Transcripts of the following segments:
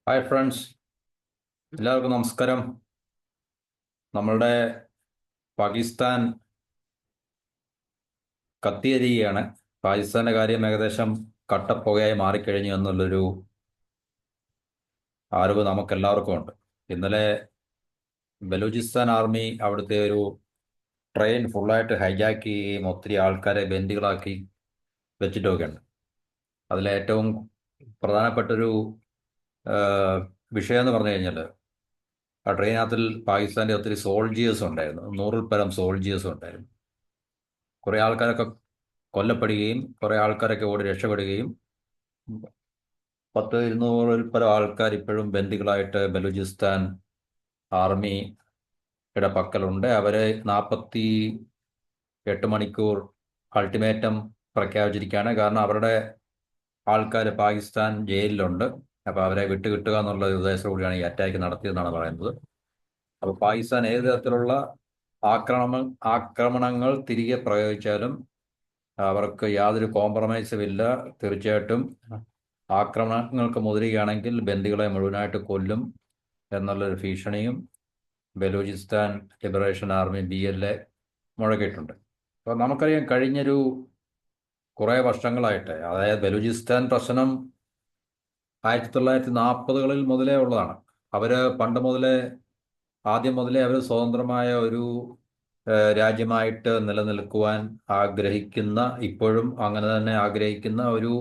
Hi friends, എല്ലാവർക്കും നമസ്കാരം. നമ്മളുടെ പാകിസ്ഥാൻ കത്തിയെരിയുകയാണ്. പാകിസ്ഥാന്റെ കാര്യം ഏകദേശം കട്ടപ്പുകയായി മാറിക്കഴിഞ്ഞു എന്നുള്ളൊരു അറിവ് നമുക്കെല്ലാവർക്കും ഉണ്ട്. ഇന്നലെ ബലൂചിസ്ഥാൻ ആർമി അവിടുത്തെ ഒരു ട്രെയിൻ ഫുള്ളായിട്ട് ഹൈജാക്ക് ചെയ്യുകയും ഒത്തിരി ആൾക്കാരെ ബന്ദികളാക്കി വെച്ചിട്ടൊക്കെയുണ്ട്. അതിലേറ്റവും പ്രധാനപ്പെട്ടൊരു ആ, വിഷയം എന്ന് പറഞ്ഞു കഴിഞ്ഞാൽ ആ ട്രെയിനകത്തിൽ പാകിസ്ഥാന്റെ ഒത്തിരി സോൾജിയേഴ്സ് ഉണ്ടായിരുന്നു. 100-ൽ പരം സോൾജിയേഴ്സ് ഉണ്ടായിരുന്നു. കുറേ ആൾക്കാരൊക്കെ കൊല്ലപ്പെടുകയും കുറേ ആൾക്കാരൊക്കെ ഓടി രക്ഷപ്പെടുകയും 10-200-ൽ പരം ആൾക്കാർ ഇപ്പോഴും ബന്ദികളായിട്ട് ബലൂചിസ്ഥാൻ ആർമിയുടെ പക്കലുണ്ട്. അവരെ 48 മണിക്കൂർ അൾട്ടിമേറ്റം പ്രഖ്യാപിച്ചിരിക്കുകയാണ്. കാരണം അവരുടെ ആൾക്കാർ പാകിസ്ഥാൻ ജയിലിലുണ്ട്. അപ്പോൾ അവരെ വിട്ടുകിട്ടുക എന്നുള്ള ഉദ്ദേശത്തോടെയാണ് ഈ അറ്റാക്ക് നടത്തിയതെന്നാണ് പറയുന്നത്. അപ്പോൾ പാകിസ്ഥാൻ ഏത് തരത്തിലുള്ള ആക്രമണങ്ങൾ തിരികെ പ്രയോഗിച്ചാലും അവർക്ക് യാതൊരു കോംപ്രമൈസും ഇല്ല. തീർച്ചയായിട്ടും ആക്രമണങ്ങൾക്ക് മുതിരുകയാണെങ്കിൽ ബന്ദികളെ മുഴുവനായിട്ട് കൊല്ലും എന്നുള്ളൊരു ഭീഷണിയും ബലൂചിസ്ഥാൻ ലിബറേഷൻ ആർമി BLA മുഴക്കിയിട്ടുണ്ട്. അപ്പോൾ നമുക്കറിയാം, കഴിഞ്ഞൊരു കുറേ വർഷങ്ങളായിട്ട്, അതായത് ബലൂചിസ്ഥാൻ പ്രശ്നം 1940-കളിൽ മുതലേ ഉള്ളതാണ്. അവർ പണ്ട് മുതലേ ആദ്യം മുതലേ അവർ സ്വതന്ത്രമായ ഒരു രാജ്യമായിട്ട് നിലനിൽക്കുവാൻ ആഗ്രഹിക്കുന്ന, ഇപ്പോഴും അങ്ങനെ തന്നെ ആഗ്രഹിക്കുന്ന ഒരു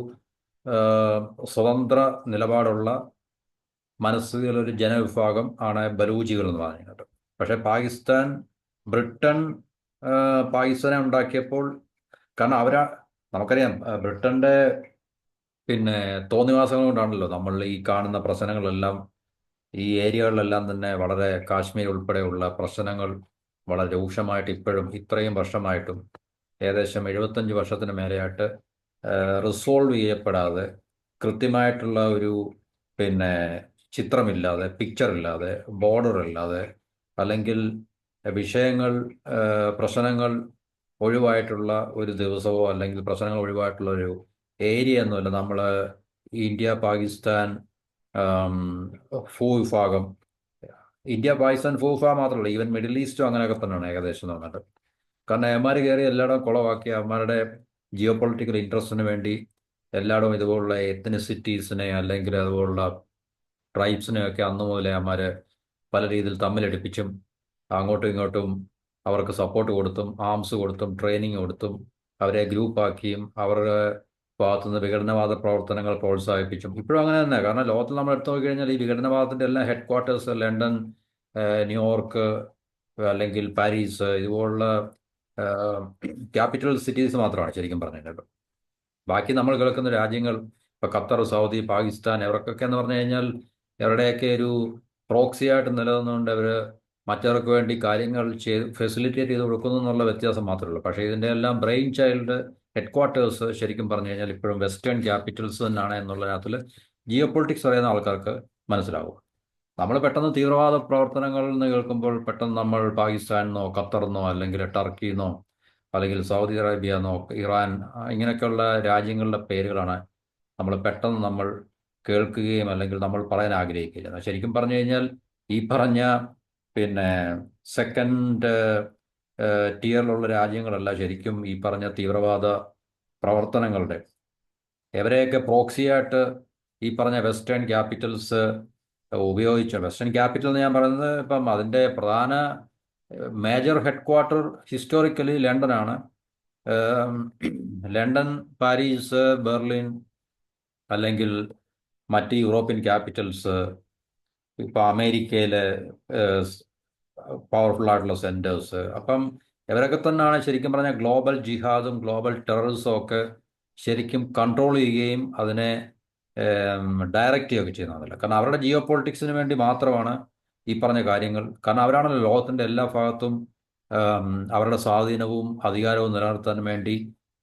സ്വതന്ത്ര നിലപാടുള്ള മനസ്സുകളൊരു ജനവിഭാഗം ആണ് ബലൂജികൾ എന്ന് പറയുന്നത്. പക്ഷേ ബ്രിട്ടൻ പാകിസ്ഥാനെ ഉണ്ടാക്കിയപ്പോൾ, കാരണം നമുക്കറിയാം, ബ്രിട്ടന്റെ തോന്നിവാസങ്ങൾ കൊണ്ടാണല്ലോ നമ്മൾ ഈ കാണുന്ന പ്രശ്നങ്ങളെല്ലാം, ഈ ഏരിയകളിലെല്ലാം തന്നെ വളരെ കാശ്മീർ ഉൾപ്പെടെയുള്ള പ്രശ്നങ്ങൾ വളരെ രൂക്ഷമായിട്ട് ഇപ്പോഴും ഇത്രയും വർഷമായിട്ടും ഏകദേശം 75 വർഷത്തിന് മേലെയായിട്ട് റിസോൾവ് ചെയ്യപ്പെടാതെ, കൃത്യമായിട്ടുള്ള ഒരു പിന്നെ ചിത്രമില്ലാതെ, പിക്ചറില്ലാതെ, ബോർഡർ ഇല്ലാതെ, അല്ലെങ്കിൽ വിഷയങ്ങൾ പ്രശ്നങ്ങൾ ഒഴിവായിട്ടുള്ള ഒരു ദിവസമോ അല്ലെങ്കിൽ പ്രശ്നങ്ങൾ ഒഴിവായിട്ടുള്ള ഒരു ഏരിയ ഒന്നുമല്ല നമ്മൾ ഇന്ത്യ പാകിസ്ഥാൻ ഭൂവിഭാഗം. ഇന്ത്യ പാകിസ്ഥാൻ ഭൂവിഭാഗം മാത്രമല്ല, ഈവൻ മിഡിൽ ഈസ്റ്റും അങ്ങനെയൊക്കെ തന്നെയാണ് ഏകദേശം എന്ന് പറഞ്ഞിട്ട്. കാരണം അവന്മാർ കയറി എല്ലായിടവും കുളവാക്കി അവന്മാരുടെ ജിയോ പൊളിറ്റിക്കൽ ഇൻട്രസ്റ്റിന് വേണ്ടി എല്ലായിടവും ഇതുപോലുള്ള എത്നിസിറ്റീസിനെ അല്ലെങ്കിൽ അതുപോലുള്ള ട്രൈബ്സിനെയൊക്കെ അന്നു മുതലേ അവന്മാർ പല രീതിയിൽ തമ്മിലടിപ്പിച്ചും അങ്ങോട്ടും ഇങ്ങോട്ടും അവർക്ക് സപ്പോർട്ട് കൊടുത്തും ആംസ് കൊടുത്തും ട്രെയിനിങ് കൊടുത്തും അവരെ ഗ്രൂപ്പാക്കിയും അവരുടെ ഭാഗത്തുനിന്ന് വിഘടനവാദ പ്രവർത്തനങ്ങൾ പ്രോത്സാഹിപ്പിച്ചും ഇപ്പോഴും അങ്ങനെ തന്നെ. കാരണം ലോകത്തിൽ നമ്മൾ എടുത്തു നോക്കിക്കഴിഞ്ഞാൽ ഈ വിഘടനവാദത്തിൻ്റെ എല്ലാം ഹെഡ് ക്വാർട്ടേഴ്സ് ലണ്ടൻ, ന്യൂയോർക്ക്, അല്ലെങ്കിൽ പാരീസ്, ഇതുപോലുള്ള ക്യാപിറ്റൽ സിറ്റീസ് മാത്രമാണ് ശരിക്കും പറഞ്ഞിട്ടുണ്ട്. ബാക്കി നമ്മൾ കേൾക്കുന്ന രാജ്യങ്ങൾ, ഇപ്പോൾ ഖത്തർ, സൗദി, പാകിസ്ഥാൻ, ഇവർക്കൊക്കെ എന്ന് പറഞ്ഞു കഴിഞ്ഞാൽ ഇവരുടെയൊക്കെ ഒരു പ്രോക്സിയായിട്ട് നിലനിന്നുകൊണ്ട് അവർ മറ്റവർക്ക് വേണ്ടി കാര്യങ്ങൾ ഫെസിലിറ്റേറ്റ് ചെയ്ത് കൊടുക്കുന്നു എന്നുള്ള വ്യത്യാസം മാത്രമേ ഉള്ളൂ. പക്ഷേ ഇതിൻ്റെ എല്ലാം ബ്രെയിൻ ചൈൽഡ് ഹെഡ് ക്വാർട്ടേഴ്സ് ശരിക്കും പറഞ്ഞു കഴിഞ്ഞാൽ ഇപ്പോഴും വെസ്റ്റേൺ ക്യാപിറ്റൽസ് തന്നെയാണ് എന്നുള്ളതിനകത്തിൽ ജിയോ പൊളിറ്റിക്സ് അറിയുന്ന ആൾക്കാർക്ക് മനസ്സിലാവും. നമ്മൾ പെട്ടെന്ന് തീവ്രവാദ പ്രവർത്തനങ്ങൾ എന്ന് കേൾക്കുമ്പോൾ പെട്ടെന്ന് നമ്മൾ പാകിസ്ഥാനെന്നോ ഖത്തറെന്നോ അല്ലെങ്കിൽ ടർക്കിന്നോ അല്ലെങ്കിൽ സൗദി അറേബ്യ എന്നോ ഇറാൻ, ഇങ്ങനെയൊക്കെയുള്ള രാജ്യങ്ങളുടെ പേരുകളാണ് നമ്മൾ കേൾക്കുകയും അല്ലെങ്കിൽ നമ്മൾ പറയാൻ ആഗ്രഹിക്കുകയും. ശരിക്കും പറഞ്ഞു കഴിഞ്ഞാൽ ഈ പറഞ്ഞ പിന്നെ സെക്കൻഡ് ടീയറിലുള്ള രാജ്യങ്ങളല്ല ശരിക്കും ഈ പറഞ്ഞ തീവ്രവാദ പ്രവർത്തനങ്ങളുടെ, എവരെയൊക്കെ പ്രോക്സിയായിട്ട് ഈ പറഞ്ഞ വെസ്റ്റേൺ ക്യാപിറ്റൽസ് ഉപയോഗിച്ചു. വെസ്റ്റേൺ ക്യാപിറ്റൽ എന്ന് ഞാൻ പറയുന്നത് ഇപ്പം അതിൻ്റെ പ്രധാന മേജർ ഹെഡ് ക്വാർട്ടർ ഹിസ്റ്റോറിക്കലി ലണ്ടനാണ്. ലണ്ടൻ, പാരീസ്, ബെർലിൻ, അല്ലെങ്കിൽ മറ്റ് യൂറോപ്യൻ ക്യാപിറ്റൽസ്, ഇപ്പം അമേരിക്കയിലെ പവർഫുൾ ആയിട്ടുള്ള സെൻറ്റേഴ്സ്. അപ്പം ഇവരൊക്കെ തന്നെയാണ് ശരിക്കും പറഞ്ഞാൽ ഗ്ലോബൽ ജിഹാദും ഗ്ലോബൽ ടെററിസവും ഒക്കെ ശരിക്കും കൺട്രോൾ ചെയ്യുകയും അതിനെ ഡയറക്റ്റ് ചെയ്യുകയൊക്കെ ചെയ്യുന്നതല്ല. കാരണം അവരുടെ ജിയോ പൊളിറ്റിക്സിന് വേണ്ടി മാത്രമാണ് ഈ പറഞ്ഞ കാര്യങ്ങൾ. കാരണം അവരാണല്ലോ ലോകത്തിൻ്റെ എല്ലാ ഭാഗത്തും അവരുടെ സ്വാധീനവും അധികാരവും നിലനിർത്താൻ വേണ്ടി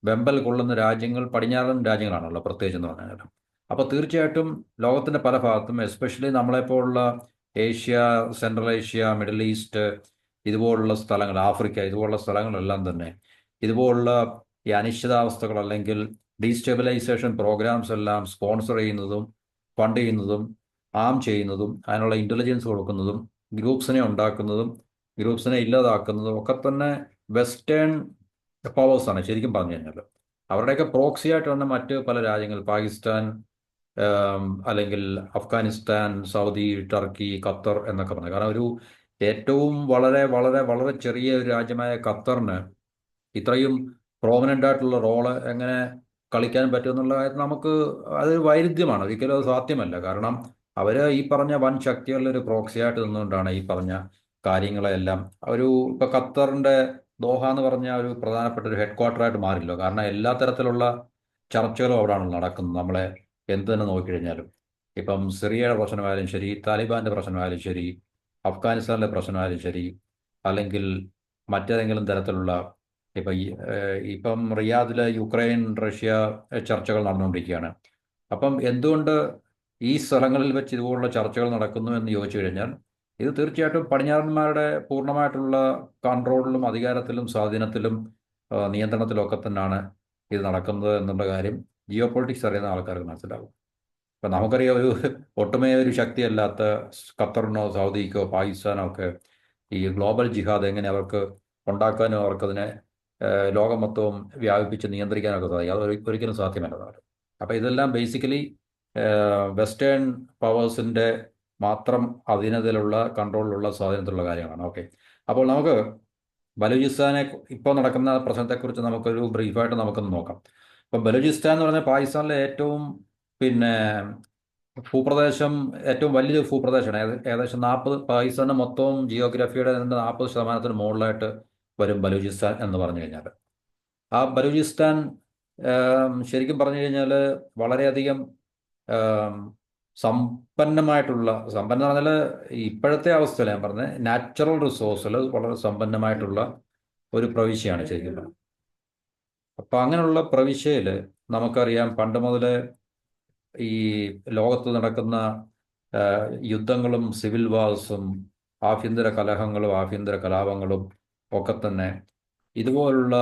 വെമ്പൽ കൊള്ളുന്ന രാജ്യങ്ങൾ പടിഞ്ഞാറൻ രാജ്യങ്ങളാണല്ലോ പ്രത്യേകിച്ച് എന്ന് പറഞ്ഞാൽ. അപ്പോൾ തീർച്ചയായിട്ടും ലോകത്തിൻ്റെ പല ഭാഗത്തും, എസ്പെഷ്യലി നമ്മളെപ്പോലുള്ള Asia, central Asia, middle east, ഇതുപോലുള്ള സ്ഥലങ്ങൾ, ആഫ്രിക്ക, ഇതുപോലുള്ള സ്ഥലങ്ങളെല്ലാം തന്നെ ഇതുപോലുള്ള ഈ അനിശ്ചിതാവസ്ഥകൾ അല്ലെങ്കിൽ ഡീസ്റ്റെബിലൈസേഷൻ പ്രോഗ്രാംസ് എല്ലാം സ്പോൺസർ ചെയ്യുന്നതും ഫണ്ട് ചെയ്യുന്നതും ആം ചെയ്യുന്നതും അതിനുള്ള ഇൻ്റലിജൻസ് കൊടുക്കുന്നതും ഗ്രൂപ്പ്സിനെ ഉണ്ടാക്കുന്നതും ഗ്രൂപ്പ്സിനെ ഇല്ലാതാക്കുന്നതും ഒക്കെ തന്നെ വെസ്റ്റേൺ പവേഴ്സാണ് ശരിക്കും പറഞ്ഞു കഴിഞ്ഞാൽ. അവരുടെയൊക്കെ പ്രോക്സി ആയിട്ട് തന്നെ മറ്റ് പല രാജ്യങ്ങൾ, പാകിസ്ഥാൻ, അല്ലെങ്കിൽ അഫ്ഗാനിസ്ഥാൻ, സൗദി, ടർക്കി, ഖത്തർ എന്നൊക്കെ പറഞ്ഞു. കാരണം ഒരു ഏറ്റവും വളരെ വളരെ വളരെ ചെറിയ ഒരു രാജ്യമായ ഖത്തറിന് ഇത്രയും പ്രോമിനൻ്റ് ആയിട്ടുള്ള റോള് എങ്ങനെ കളിക്കാൻ പറ്റുമെന്നുള്ള കാര്യത്തിൽ നമുക്ക് അതൊരു വൈരുദ്ധ്യമാണ്, ഒരിക്കലും അത് സാധ്യമല്ല. കാരണം അവർ ഈ പറഞ്ഞ വൻ ശക്തികളുടെ ഒരു പ്രോക്സിയായിട്ട് നിന്നുകൊണ്ടാണ് ഈ പറഞ്ഞ കാര്യങ്ങളെല്ലാം ഒരു ഇപ്പൊ ഖത്തറിന്റെ ദോഹ എന്ന് പറഞ്ഞ ഒരു പ്രധാനപ്പെട്ട ഒരു ഹെഡ് ക്വാർട്ടറായിട്ട് മാറില്ലോ. കാരണം എല്ലാ തരത്തിലുള്ള ചർച്ചകളും അവിടെയാണ് നടക്കുന്നത്. നമ്മളെ എന്ത് തന്നെ നോക്കിക്കഴിഞ്ഞാലും ഇപ്പം സിറിയയുടെ പ്രശ്നമായാലും ശരി, താലിബാന്റെ പ്രശ്നമായാലും ശരി, അഫ്ഗാനിസ്ഥാനിലെ പ്രശ്നമായാലും ശരി, അല്ലെങ്കിൽ മറ്റേതെങ്കിലും തരത്തിലുള്ള ഇപ്പം റിയാദിലെ യുക്രൈൻ റഷ്യ ചർച്ചകൾ നടന്നുകൊണ്ടിരിക്കുകയാണ്. അപ്പം എന്തുകൊണ്ട് ഈ സ്ഥലങ്ങളിൽ വെച്ച് ഇതുപോലുള്ള ചർച്ചകൾ നടക്കുന്നു എന്ന് ചോദിച്ചു കഴിഞ്ഞാൽ ഇത് തീർച്ചയായിട്ടും പടിഞ്ഞാറന്മാരുടെ പൂർണ്ണമായിട്ടുള്ള കൺട്രോളിലും അധികാരത്തിലും സ്വാധീനത്തിലും നിയന്ത്രണത്തിലും ഒക്കെ തന്നെയാണ് ഇത് നടക്കുന്നത് എന്നുള്ള കാര്യം ജിയോ പൊളിറ്റിക്സ് അറിയുന്ന ആൾക്കാർക്ക് മനസ്സിലാകും. ഇപ്പം നമുക്കറിയാം, ഒരു ഒട്ടുമേ ഒരു ശക്തിയല്ലാത്ത ഖത്തറിനോ സൗദിക്കോ പാകിസ്ഥാനോ ഒക്കെ ഈ ഗ്ലോബൽ ജിഹാദ് എങ്ങനെ അവർക്ക് ഉണ്ടാക്കാനും അവർക്കതിനെ ലോകം മൊത്തവും വ്യാപിപ്പിച്ച് നിയന്ത്രിക്കാനൊക്കെ സാധിക്കും. അത് ഒരിക്കലും സാധ്യമല്ല. അപ്പോൾ ഇതെല്ലാം ബേസിക്കലി വെസ്റ്റേൺ പവേഴ്സിൻ്റെ മാത്രം അധീനതയിലുള്ള കൺട്രോളിലുള്ള സ്വാധീനത്തിലുള്ള കാര്യങ്ങളാണ്. ഓക്കെ, അപ്പോൾ നമുക്ക് ബലൂചിസ്ഥാനെ ഇപ്പോൾ നടക്കുന്ന പ്രശ്നത്തെക്കുറിച്ച് നമുക്കൊരു ബ്രീഫായിട്ട് നമുക്കൊന്ന് നോക്കാം. ഇപ്പം ബലൂചിസ്ഥാൻ എന്ന് പറഞ്ഞാൽ പാകിസ്ഥാനിലെ ഏറ്റവും പിന്നെ ഭൂപ്രദേശം, ഏറ്റവും വലിയൊരു ഭൂപ്രദേശമാണ്. ഏകദേശം 40, പാകിസ്ഥാന്റെ മൊത്തം ജിയോഗ്രഫിയുടെ 40% മുകളിലായിട്ട് വരും ബലൂചിസ്ഥാൻ എന്ന് പറഞ്ഞു കഴിഞ്ഞാൽ. ആ ബലൂചിസ്ഥാൻ ശരിക്കും പറഞ്ഞു കഴിഞ്ഞാൽ വളരെയധികം സമ്പന്നം എന്ന് പറഞ്ഞാൽ ഇപ്പോഴത്തെ അവസ്ഥയിൽ ഞാൻ പറഞ്ഞത് നാച്ചുറൽ റിസോഴ്സിൽ വളരെ സമ്പന്നമായിട്ടുള്ള ഒരു പ്രവിശ്യയാണ് ശരിക്കും പറഞ്ഞത്. അപ്പം അങ്ങനെയുള്ള പ്രവിശ്യയിൽ നമുക്കറിയാം പണ്ട് മുതൽ ഈ ലോകത്ത് നടക്കുന്ന യുദ്ധങ്ങളും സിവിൽ വാർസും ആഭ്യന്തര കലഹങ്ങളും ആഭ്യന്തര കലാപങ്ങളും ഒക്കെ തന്നെ ഇതുപോലുള്ള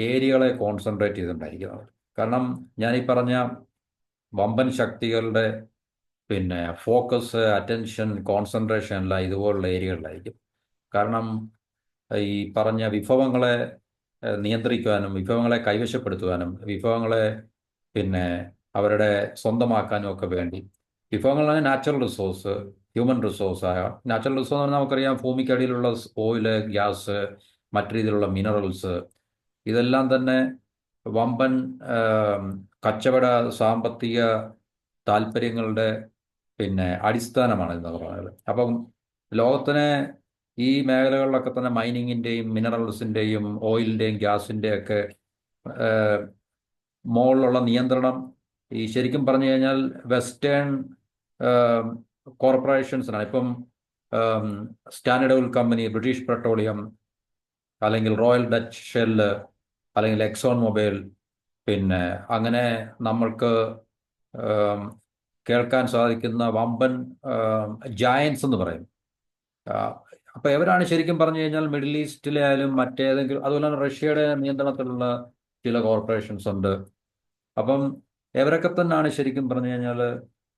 ഏരിയകളെ കോൺസെൻട്രേറ്റ് ചെയ്തിട്ടുണ്ടായിരിക്കുന്നത്. കാരണം ഞാനീ പറഞ്ഞ വമ്പൻ ശക്തികളുടെ ഫോക്കസ്, അറ്റൻഷൻ, കോൺസെൻട്രേഷൻ എല്ലാം ഇതുപോലുള്ള ഏരിയകളിലായിരിക്കും. കാരണം ഈ പറഞ്ഞ വിഭവങ്ങളെ നിയന്ത്രിക്കുവാനും വിഭവങ്ങളെ കൈവശപ്പെടുത്തുവാനും വിഭവങ്ങളെ അവരുടെ സ്വന്തമാക്കാനും ഒക്കെ വേണ്ടി വിഭവങ്ങളാണ് നാച്ചുറൽ റിസോഴ്സ്, ഹ്യൂമൻ റിസോഴ്സായ നാച്ചുറൽ റിസോഴ്സ് എന്ന് പറഞ്ഞാൽ നമുക്കറിയാം ഭൂമിക്കടിയിലുള്ള ഓയില്, ഗ്യാസ്, മറ്റു രീതിയിലുള്ള മിനറൽസ്, ഇതെല്ലാം തന്നെ വമ്പൻ കച്ചവട സാമ്പത്തിക താല്പര്യങ്ങളുടെ അടിസ്ഥാനമാണ് എന്നൊക്കെ പറയുന്നത്. അപ്പം ലോകത്തിന് ഈ മേഖലകളിലൊക്കെ തന്നെ മൈനിങ്ങിൻ്റെയും മിനറൽസിൻ്റെയും ഓയിലിൻ്റെയും ഗ്യാസിൻ്റെയും ഒക്കെ മുകളിലുള്ള നിയന്ത്രണം ഈ ശരിക്കും പറഞ്ഞു കഴിഞ്ഞാൽ വെസ്റ്റേൺ കോർപ്പറേഷൻസിനാണ്. ഇപ്പം standard oil company, British petroleum, അല്ലെങ്കിൽ റോയൽ ഡച്ച് ഷെല്ല്, അല്ലെങ്കിൽ എക്സോൺ മൊബൈൽ, അങ്ങനെ നമ്മൾക്ക് കേൾക്കാൻ സാധിക്കുന്ന വമ്പൻ ജയൻസ് എന്ന് പറയും. അപ്പോൾ ഇവരാണ് ശരിക്കും പറഞ്ഞു കഴിഞ്ഞാൽ മിഡിൽ ഈസ്റ്റിലെ ആയാലും മറ്റേതെങ്കിലും, അതുപോലെ തന്നെ റഷ്യയുടെ നിയന്ത്രണത്തിലുള്ള ചില കോർപ്പറേഷൻസ് ഉണ്ട്. അപ്പം ഇവരൊക്കെ തന്നെയാണ് ശരിക്കും പറഞ്ഞു കഴിഞ്ഞാൽ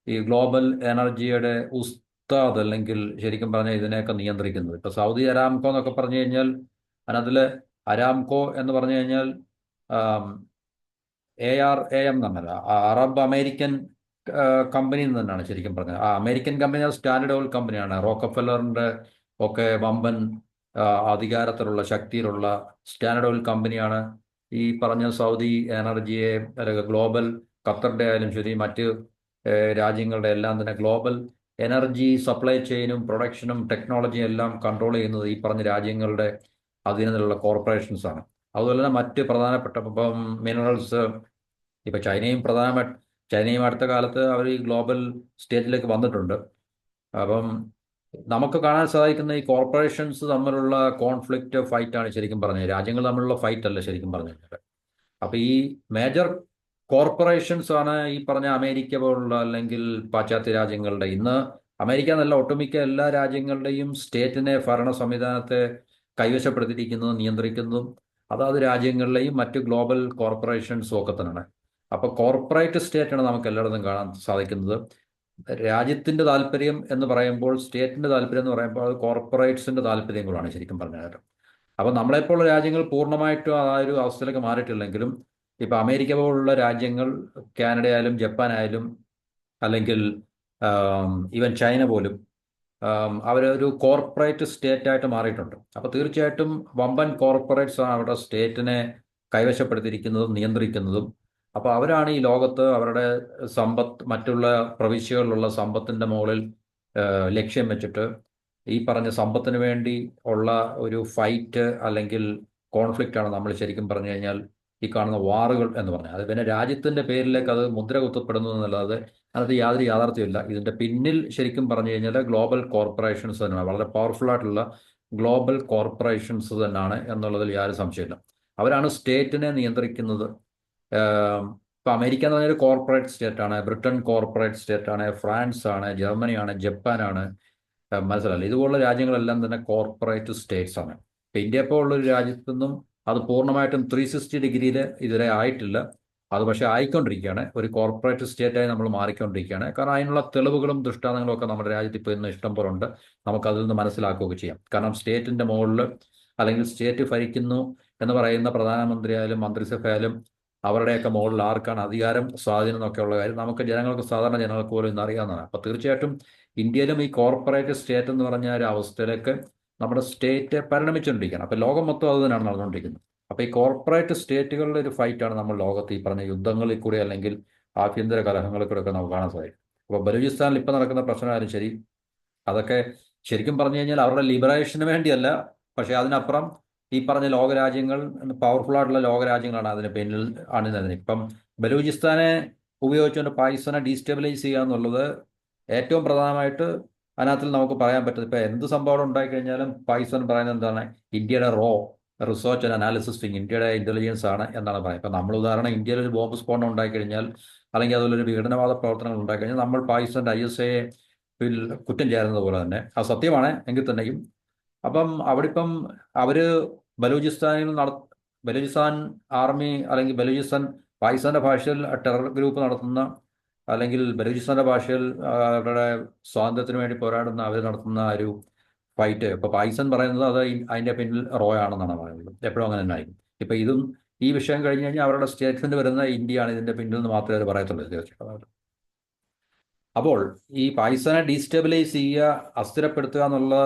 ഈ ഗ്ലോബൽ എനർജിയുടെ ഉസ്താദ്, അല്ലെങ്കിൽ ശരിക്കും പറഞ്ഞാൽ ഇതിനെയൊക്കെ നിയന്ത്രിക്കുന്നത്. ഇപ്പോൾ സൗദി അരാംകോ എന്നൊക്കെ പറഞ്ഞു കഴിഞ്ഞാൽ അതിനകത്തിൽ അരാംകോ എന്ന് പറഞ്ഞു കഴിഞ്ഞാൽ ARAM എന്നല്ല, അറബ് അമേരിക്കൻ കമ്പനി തന്നെയാണ് ശരിക്കും പറഞ്ഞത്. ആ അമേരിക്കൻ കമ്പനി സ്റ്റാൻഡേർഡ് ഓയിൽ കമ്പനിയാണ്. റോക്കഫെല്ലറിൻ്റെ ഒക്കെ വമ്പൻ അധികാരത്തിലുള്ള ശക്തിയിലുള്ള സ്റ്റാൻഡേർഡ് ഓയിൽ കമ്പനിയാണ് ഈ പറഞ്ഞ സൗദി എനർജിയെ, അല്ലെങ്കിൽ ഗ്ലോബൽ ഖത്തറിൻ്റെ ആയാലും ശരി മറ്റ് രാജ്യങ്ങളുടെ എല്ലാം തന്നെ ഗ്ലോബൽ എനർജി സപ്ലൈ ചെയിനും പ്രൊഡക്ഷനും ടെക്നോളജിയും എല്ലാം കൺട്രോൾ ചെയ്യുന്നത് ഈ പറഞ്ഞ രാജ്യങ്ങളുടെ അധീനതയിലുള്ള കോർപ്പറേഷൻസാണ്. അതുപോലെ തന്നെ മറ്റ് പ്രധാനപ്പെട്ട ഇപ്പം മിനറൽസ്, ഇപ്പം ചൈനയും അടുത്ത കാലത്ത് അവർ ഈ ഗ്ലോബൽ സ്റ്റേജിലേക്ക് വന്നിട്ടുണ്ട്. അപ്പം നമുക്ക് കാണാൻ സാധിക്കുന്ന ഈ കോർപ്പറേഷൻസ് തമ്മിലുള്ള കോൺഫ്ലിക്റ്റ് ഫൈറ്റാണ് ശരിക്കും പറഞ്ഞത്, രാജ്യങ്ങൾ തമ്മിലുള്ള ഫൈറ്റ് അല്ല ശരിക്കും പറഞ്ഞു കഴിഞ്ഞാൽ. അപ്പം ഈ മേജർ കോർപ്പറേഷൻസ് ആണ് ഈ പറഞ്ഞ അമേരിക്ക പോലുള്ള, അല്ലെങ്കിൽ പാശ്ചാത്യ രാജ്യങ്ങളുടെ, ഇന്ന് അമേരിക്ക എന്നല്ല ഒട്ടുമിക്ക എല്ലാ രാജ്യങ്ങളുടെയും സ്റ്റേറ്റിനെ, ഭരണ സംവിധാനത്തെ കൈവശപ്പെടുത്തിയിരിക്കുന്നതും നിയന്ത്രിക്കുന്നതും അതാത് രാജ്യങ്ങളിലെയും മറ്റ് ഗ്ലോബൽ കോർപ്പറേഷൻസും ഒക്കെ തന്നെയാണ്. അപ്പോൾ കോർപ്പറേറ്റ് സ്റ്റേറ്റാണ് നമുക്ക് എല്ലായിടത്തും കാണാൻ സാധിക്കുന്നത്. രാജ്യത്തിൻ്റെ താല്പര്യം എന്ന് പറയുമ്പോൾ, സ്റ്റേറ്റിൻ്റെ താല്പര്യം എന്ന് പറയുമ്പോൾ അത് കോർപ്പറേറ്റ്സിൻ്റെ താല്പര്യം കൂടാണ് ശരിക്കും പറഞ്ഞാൽ. അപ്പോൾ നമ്മളെപ്പോലുള്ള രാജ്യങ്ങൾ പൂർണ്ണമായിട്ടും ആ ഒരു അവസ്ഥയിലേക്ക് മാറിയിട്ടില്ലെങ്കിലും, ഇപ്പോൾ അമേരിക്ക പോലുള്ള രാജ്യങ്ങൾ, കാനഡ ആയാലും ജപ്പാൻ ആയാലും അല്ലെങ്കിൽ ഈവൻ ചൈന പോലും അവരൊരു കോർപ്പറേറ്റ് സ്റ്റേറ്റ് ആയിട്ട് മാറിയിട്ടുണ്ട്. അപ്പോൾ തീർച്ചയായിട്ടും വമ്പൻ കോർപ്പറേറ്റ്സ് ആണ് അവരുടെ സ്റ്റേറ്റിനെ കൈവശപ്പെടുത്തിയിരിക്കുന്നതും നിയന്ത്രിക്കുന്നതും. അപ്പോൾ അവരാണ് ഈ ലോകത്ത് അവരുടെ സമ്പത്ത് മറ്റുള്ള പ്രവിശ്യകളിലുള്ള സമ്പത്തിൻ്റെ മുകളിൽ ലക്ഷ്യം വെച്ചിട്ട് ഈ പറഞ്ഞ സമ്പത്തിന് വേണ്ടി ഉള്ള ഒരു ഫൈറ്റ് അല്ലെങ്കിൽ കോൺഫ്ലിക്റ്റ് ആണ് നമ്മൾ ശരിക്കും പറഞ്ഞു കഴിഞ്ഞാൽ ഈ കാണുന്ന വാറുകൾ എന്ന് പറഞ്ഞാൽ. അത് പിന്നെ രാജ്യത്തിൻ്റെ പേരിലേക്ക് അത് മുദ്ര കുത്തപ്പെടുന്നു എന്നല്ലാതെ അതിനകത്ത് യാതൊരു യാഥാർത്ഥ്യമില്ല. ഇതിൻ്റെ പിന്നിൽ ശരിക്കും പറഞ്ഞു കഴിഞ്ഞാൽ ഗ്ലോബൽ കോർപ്പറേഷൻസ് തന്നെയാണ്, വളരെ പവർഫുൾ ആയിട്ടുള്ള ഗ്ലോബൽ കോർപ്പറേഷൻസ് തന്നെയാണ് എന്നുള്ളതിൽ യാതൊരു സംശയമില്ല. അവരാണ് സ്റ്റേറ്റിനെ നിയന്ത്രിക്കുന്നത്. ഇപ്പോൾ അമേരിക്ക എന്ന് പറഞ്ഞൊരു കോർപ്പറേറ്റ് സ്റ്റേറ്റാണ്, ബ്രിട്ടൻ കോർപ്പറേറ്റ് സ്റ്റേറ്റാണ്, ഫ്രാൻസ് ആണ്, ജർമ്മനിയാണ്, ജപ്പാനാണ്, മനസ്സിലല്ല. ഇതുപോലുള്ള രാജ്യങ്ങളെല്ലാം തന്നെ കോർപ്പറേറ്റ് സ്റ്റേറ്റ്സ് ആണ്. ഇപ്പം ഇന്ത്യ ഇപ്പോൾ ഉള്ളൊരു രാജ്യത്തു നിന്നും അത് പൂർണ്ണമായിട്ടും 360 ഡിഗ്രിയിൽ ഇതുവരെ ആയിട്ടില്ല. അത് പക്ഷേ ആയിക്കൊണ്ടിരിക്കുകയാണ്. ഒരു കോർപ്പറേറ്റ് സ്റ്റേറ്റായി നമ്മൾ മാറിക്കൊണ്ടിരിക്കുകയാണ്. കാരണം അതിനുള്ള തെളിവുകളും ദൃഷ്ടാന്തങ്ങളും ഒക്കെ നമ്മുടെ രാജ്യത്ത് ഇപ്പോൾ ഇന്ന് ഇഷ്ടം പോലെ ഉണ്ട്. നമുക്കതിൽ നിന്ന് മനസ്സിലാക്കുകയൊക്കെ ചെയ്യാം. കാരണം സ്റ്റേറ്റിൻ്റെ മുകളിൽ അല്ലെങ്കിൽ സ്റ്റേറ്റ് ഭരിക്കുന്നു എന്ന് പറയുന്ന പ്രധാനമന്ത്രിയായാലും മന്ത്രിസഭയായാലും അവരുടെയൊക്കെ മുകളിൽ ആർക്കാണ് അധികാരം, സ്വാധീനം എന്നൊക്കെയുള്ള കാര്യം നമുക്ക് ജനങ്ങൾക്ക്, സാധാരണ ജനങ്ങൾക്ക് പോലും ഇന്ന് അറിയാവുന്നതാണ്. അപ്പോൾ തീർച്ചയായിട്ടും ഇന്ത്യയിലും ഈ കോർപ്പറേറ്റ് സ്റ്റേറ്റ് എന്ന് പറഞ്ഞ ഒരു അവസ്ഥയിലേക്ക് നമ്മുടെ സ്റ്റേറ്റ് പരിണമിച്ചുകൊണ്ടിരിക്കുകയാണ്. അപ്പോൾ ലോകം മൊത്തം അത് തന്നെയാണ് നടന്നുകൊണ്ടിരിക്കുന്നത്. അപ്പോൾ ഈ കോർപ്പറേറ്റ് സ്റ്റേറ്റുകളുടെ ഒരു ഫൈറ്റാണ് നമ്മൾ ലോകത്ത് ഈ പറഞ്ഞ യുദ്ധങ്ങളിൽ കൂടി അല്ലെങ്കിൽ ആഭ്യന്തര കലഹങ്ങളിൽ കൂടെ ഒക്കെ നമുക്ക് കാണാൻ സാധിക്കും. അപ്പോൾ ബലൂചിസ്ഥാനിൽ ഇപ്പോൾ നടക്കുന്ന പ്രശ്നമായാലും ശരി, അതൊക്കെ ശരിക്കും പറഞ്ഞു കഴിഞ്ഞാൽ അവരുടെ ലിബറേഷന് വേണ്ടിയല്ല, പക്ഷേ അതിനപ്പുറം ഈ പറഞ്ഞ ലോകരാജ്യങ്ങൾ, പവർഫുൾ ആയിട്ടുള്ള ലോകരാജ്യങ്ങളാണ് അതിന് പിന്നിൽ അണിനിരുന്നത്. ഇപ്പം ബലൂചിസ്ഥാനെ ഉപയോഗിച്ചുകൊണ്ട് പാകിസ്ഥാനെ ഡീസ്റ്റെബിലൈസ് ചെയ്യുക എന്നുള്ളത് ഏറ്റവും പ്രധാനമായിട്ട് അതിനകത്തിൽ നമുക്ക് പറയാൻ പറ്റുന്നത്. ഇപ്പോൾ എന്ത് സംഭവം ഉണ്ടായിക്കഴിഞ്ഞാലും പാകിസ്ഥാൻ പറയുന്നത് എന്താണ്, ഇന്ത്യയുടെ റിസർച്ച് ആൻഡ് അനാലിസിസ് ഇന്ത്യയുടെ ഇൻ്റലിജൻസ് ആണ് എന്നാണ് പറയുന്നത്. ഇപ്പം നമ്മൾ ഉദാഹരണം ഇന്ത്യയിൽ ഒരു ബോംബ് സ്ഫോടനം ഉണ്ടായിക്കഴിഞ്ഞാൽ അല്ലെങ്കിൽ അതുപോലൊരു വിഘടനവാദ പ്രവർത്തനങ്ങൾ ഉണ്ടായിക്കഴിഞ്ഞാൽ നമ്മൾ പാകിസ്ഥാൻ്റെ ISA കുറ്റം ചേരുന്നത് പോലെ തന്നെ അത് സത്യമാണ് എങ്കിൽ തന്നെയും. അപ്പം അവിടെ ഇപ്പം അവർ ബലൂചിസ്ഥാനിൽ ബലൂചിസ്ഥാൻ ആർമി അല്ലെങ്കിൽ ബലൂചിസ്ഥാൻ പാകിസ്ഥാൻ്റെ ഭാഷയിൽ ടെറർ ഗ്രൂപ്പ് നടത്തുന്ന അല്ലെങ്കിൽ ബലൂചിസ്ഥാൻ്റെ ഭാഷയിൽ അവരുടെ സ്വാതന്ത്ര്യത്തിന് വേണ്ടി പോരാടുന്ന അവർ നടത്തുന്ന ഒരു ഫൈറ്റ്, ഇപ്പോൾ പാകിസ്ഥാൻ പറയുന്നത് അത് അതിൻ്റെ പിന്നിൽ ആണെന്നാണ് പറയുന്നത്. എപ്പോഴും അങ്ങനെ തന്നെ ആയിരിക്കും. ഇപ്പോൾ ഇതും ഈ വിഷയം കഴിഞ്ഞ് കഴിഞ്ഞാൽ അവരുടെ സ്റ്റേറ്റ്മെൻറ്റ് വരുന്ന ഇന്ത്യയാണ് ഇതിൻ്റെ പിന്നിൽ നിന്ന് മാത്രമേ അവർ പറയത്തുള്ളൂ തീർച്ചയായിട്ടും. അപ്പോൾ ഈ പാകിസ്ഥാനെ ഡീസ്റ്റെബിലൈസ് ചെയ്യുക, അസ്ഥിരപ്പെടുത്തുക എന്നുള്ള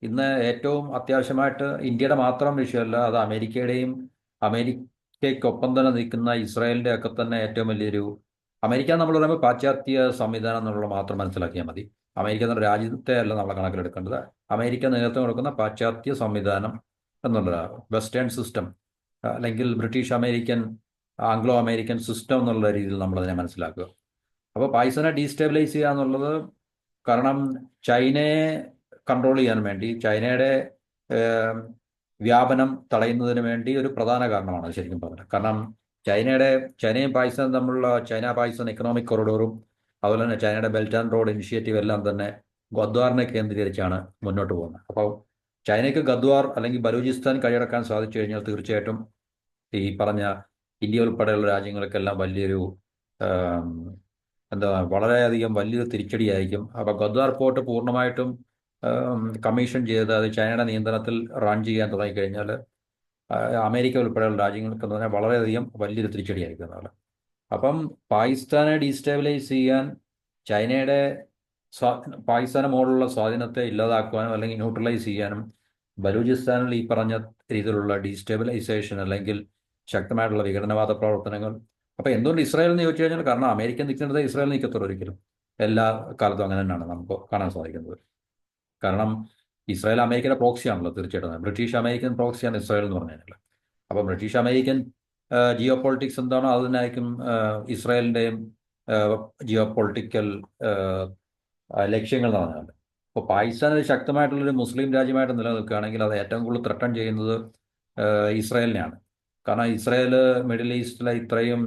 ഇന്ന് ഏറ്റവും അത്യാവശ്യമായിട്ട് ഇന്ത്യയുടെ മാത്രം വിഷയമല്ല, അത് അമേരിക്കയുടെയും അമേരിക്കയ്ക്കൊപ്പം തന്നെ നിൽക്കുന്ന ഇസ്രായേലിൻ്റെ ഒക്കെ തന്നെ ഏറ്റവും വലിയൊരു, അമേരിക്ക നമ്മൾ പറയുമ്പോൾ പാശ്ചാത്യ സംവിധാനം എന്നുള്ളത് മാത്രം മനസ്സിലാക്കിയാൽ മതി. അമേരിക്ക എന്ന രാജ്യത്തെ അല്ല നമ്മൾ കണക്കിലെടുക്കേണ്ടത്. അമേരിക്ക നേതൃത്വം കൊടുക്കുന്ന പാശ്ചാത്യ സംവിധാനം എന്നുള്ള വെസ്റ്റേൺ സിസ്റ്റം അല്ലെങ്കിൽ British American, Anglo American system എന്നുള്ള രീതിയിൽ നമ്മളതിനെ മനസ്സിലാക്കുക. അപ്പോൾ പാകിസ്ഥാനെ ഡീസ്റ്റെബിലൈസ് ചെയ്യുക എന്നുള്ളത്, കാരണം ചൈനയെ കൺട്രോൾ ചെയ്യാൻ വേണ്ടി, ചൈനയുടെ വ്യാപനം തടയുന്നതിന് വേണ്ടി ഒരു പ്രധാന കാരണമാണ് ശരിക്കും പറഞ്ഞത്. കാരണം ചൈനയും പാകിസ്ഥാനും തമ്മിലുള്ള ചൈന പാകിസ്ഥാൻ എക്കണോമിക് കൊറിഡോറും അതുപോലെ തന്നെ ചൈനയുടെ ബെൽറ്റ് ആൻഡ് റോഡ് ഇനിഷ്യേറ്റീവ് എല്ലാം തന്നെ ഗദ്വാറിനെ കേന്ദ്രീകരിച്ചാണ് മുന്നോട്ട് പോകുന്നത്. അപ്പോൾ ചൈനയ്ക്ക് ഗദ്വാർ അല്ലെങ്കിൽ ബലൂചിസ്ഥാൻ കൈയടക്കാൻ സാധിച്ചു കഴിഞ്ഞാൽ തീർച്ചയായിട്ടും ഈ പറഞ്ഞ ഇന്ത്യ ഉൾപ്പെടെയുള്ള രാജ്യങ്ങൾക്കെല്ലാം വലിയൊരു വളരെയധികം വലിയൊരു തിരിച്ചടിയായിരിക്കും. അപ്പോൾ ഗദ്വാർ പോർട്ട് പൂർണ്ണമായിട്ടും കമ്മീഷൻ ചെയ്ത് അത് ചൈനയുടെ നിയന്ത്രണത്തിൽ റൺ ചെയ്യാൻ തുടങ്ങിക്കഴിഞ്ഞാൽ അമേരിക്ക ഉൾപ്പെടെയുള്ള രാജ്യങ്ങൾക്ക് എന്ന് പറഞ്ഞാൽ വളരെയധികം വലിയൊരു തിരിച്ചടിയായിരിക്കും എന്നാണ്. അപ്പം പാകിസ്ഥാനെ ഡീസ്റ്റെബിലൈസ് ചെയ്യാൻ, ചൈനയുടെ പാകിസ്ഥാന് മുകളിലുള്ള സ്വാധീനത്തെ ഇല്ലാതാക്കുവാനും അല്ലെങ്കിൽ ന്യൂട്രലൈസ് ചെയ്യാനും ബലൂചിസ്ഥാനിൽ ഈ പറഞ്ഞ രീതിയിലുള്ള ഡീസ്റ്റെബിലൈസേഷൻ അല്ലെങ്കിൽ ശക്തമായിട്ടുള്ള വിഘടനവാദ പ്രവർത്തനങ്ങൾ. അപ്പോൾ എന്തുകൊണ്ട് ഇസ്രായേൽ എന്ന് ചോദിച്ചു കഴിഞ്ഞാൽ, കാരണം അമേരിക്ക നിൽക്കുന്നത് ഇസ്രായേൽ നിൽക്കത്തുള്ളൂ ഒരിക്കലും. എല്ലാ കാലത്തും അങ്ങനെ തന്നെയാണ് നമുക്ക് കാണാൻ സാധിക്കുന്നത്. കാരണം ഇസ്രായേൽ അമേരിക്കയുടെ പ്രോക്സിയാണല്ലോ തീർച്ചയായിട്ടും. ബ്രിട്ടീഷ് അമേരിക്കൻ പ്രോക്സിയാണ് ഇസ്രായേൽ എന്ന് പറഞ്ഞു കഴിഞ്ഞാൽ. അപ്പം ബ്രിട്ടീഷ് അമേരിക്കൻ ജിയോ പൊളിറ്റിക്സ് എന്താണോ അത് തന്നെയായിരിക്കും ഇസ്രായേലിൻ്റെയും ജിയോ പൊളിറ്റിക്കൽ ലക്ഷ്യങ്ങൾ എന്ന് പറഞ്ഞാൽ. അപ്പോൾ പാകിസ്ഥാൻ ഒരു ശക്തമായിട്ടുള്ളൊരു മുസ്ലിം രാജ്യമായിട്ട് നിലനിൽക്കുകയാണെങ്കിൽ അത് ഏറ്റവും കൂടുതൽ ത്രട്ടൺ ചെയ്യുന്നത് ഇസ്രായേലിനെയാണ്. കാരണം ഇസ്രായേൽ മിഡിൽ ഈസ്റ്റിലെ ഇത്രയും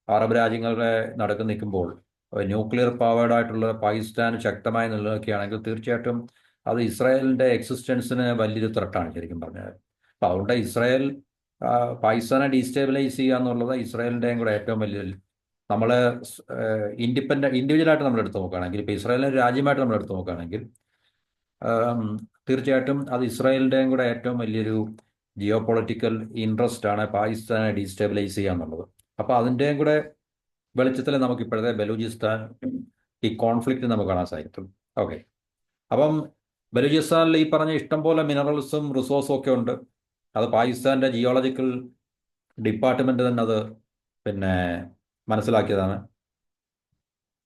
അറബ് രാജ്യങ്ങളുടെ നടുക്ക് നിൽക്കുമ്പോൾ ന്യൂക്ലിയർ പവേർഡ് ആയിട്ടുള്ള പാകിസ്ഥാൻ ശക്തമായി നിലനിൽക്കുകയാണെങ്കിൽ തീർച്ചയായിട്ടും അത് ഇസ്രായേലിൻ്റെ എക്സിസ്റ്റൻസിന് വലിയൊരു ത്രട്ടാണ് ശരിക്കും പറഞ്ഞത്. അപ്പോൾ അതുകൊണ്ട് പാകിസ്ഥാനെ ഡീസ്റ്റെബിലൈസ് ചെയ്യുക എന്നുള്ളത് ഇസ്രായേലിൻ്റെയും കൂടെ ഏറ്റവും വലിയ നമ്മൾ ഇൻഡിവിജ്വലായിട്ട് നമ്മൾ എടുത്തു നോക്കുകയാണെങ്കിൽ, ഇപ്പോൾ ഇസ്രായേലിനെ ഒരു രാജ്യമായിട്ട് നമ്മൾ എടുത്തു നോക്കുകയാണെങ്കിൽ, ആം, തീർച്ചയായിട്ടും അത് ഇസ്രായേലിൻ്റെയും കൂടെ ഏറ്റവും വലിയൊരു ജിയോ പൊളിറ്റിക്കൽ ഇൻട്രസ്റ്റ് ആണ് പാകിസ്ഥാനെ ഡീസ്റ്റെബിലൈസ് ചെയ്യുക എന്നുള്ളത്. അപ്പോൾ അതിൻ്റെയും കൂടെ വെളിച്ചത്തിൽ നമുക്ക് ഇപ്പോഴത്തെ ബലൂചിസ്ഥാൻ ഈ കോൺഫ്ലിക്റ്റ് നമുക്ക് കാണാൻ സാധിക്കും. ഓക്കെ, അപ്പം ബലൂചിസ്ഥാനിൽ ഈ പറഞ്ഞ ഇഷ്ടംപോലെ മിനറൽസും റിസോഴ്സും ഒക്കെ ഉണ്ട്. അത് പാകിസ്ഥാൻ്റെ ജിയോളജിക്കൽ ഡിപ്പാർട്ട്മെന്റ് തന്നെ അത് പിന്നെ മനസ്സിലാക്കിയതാണ്.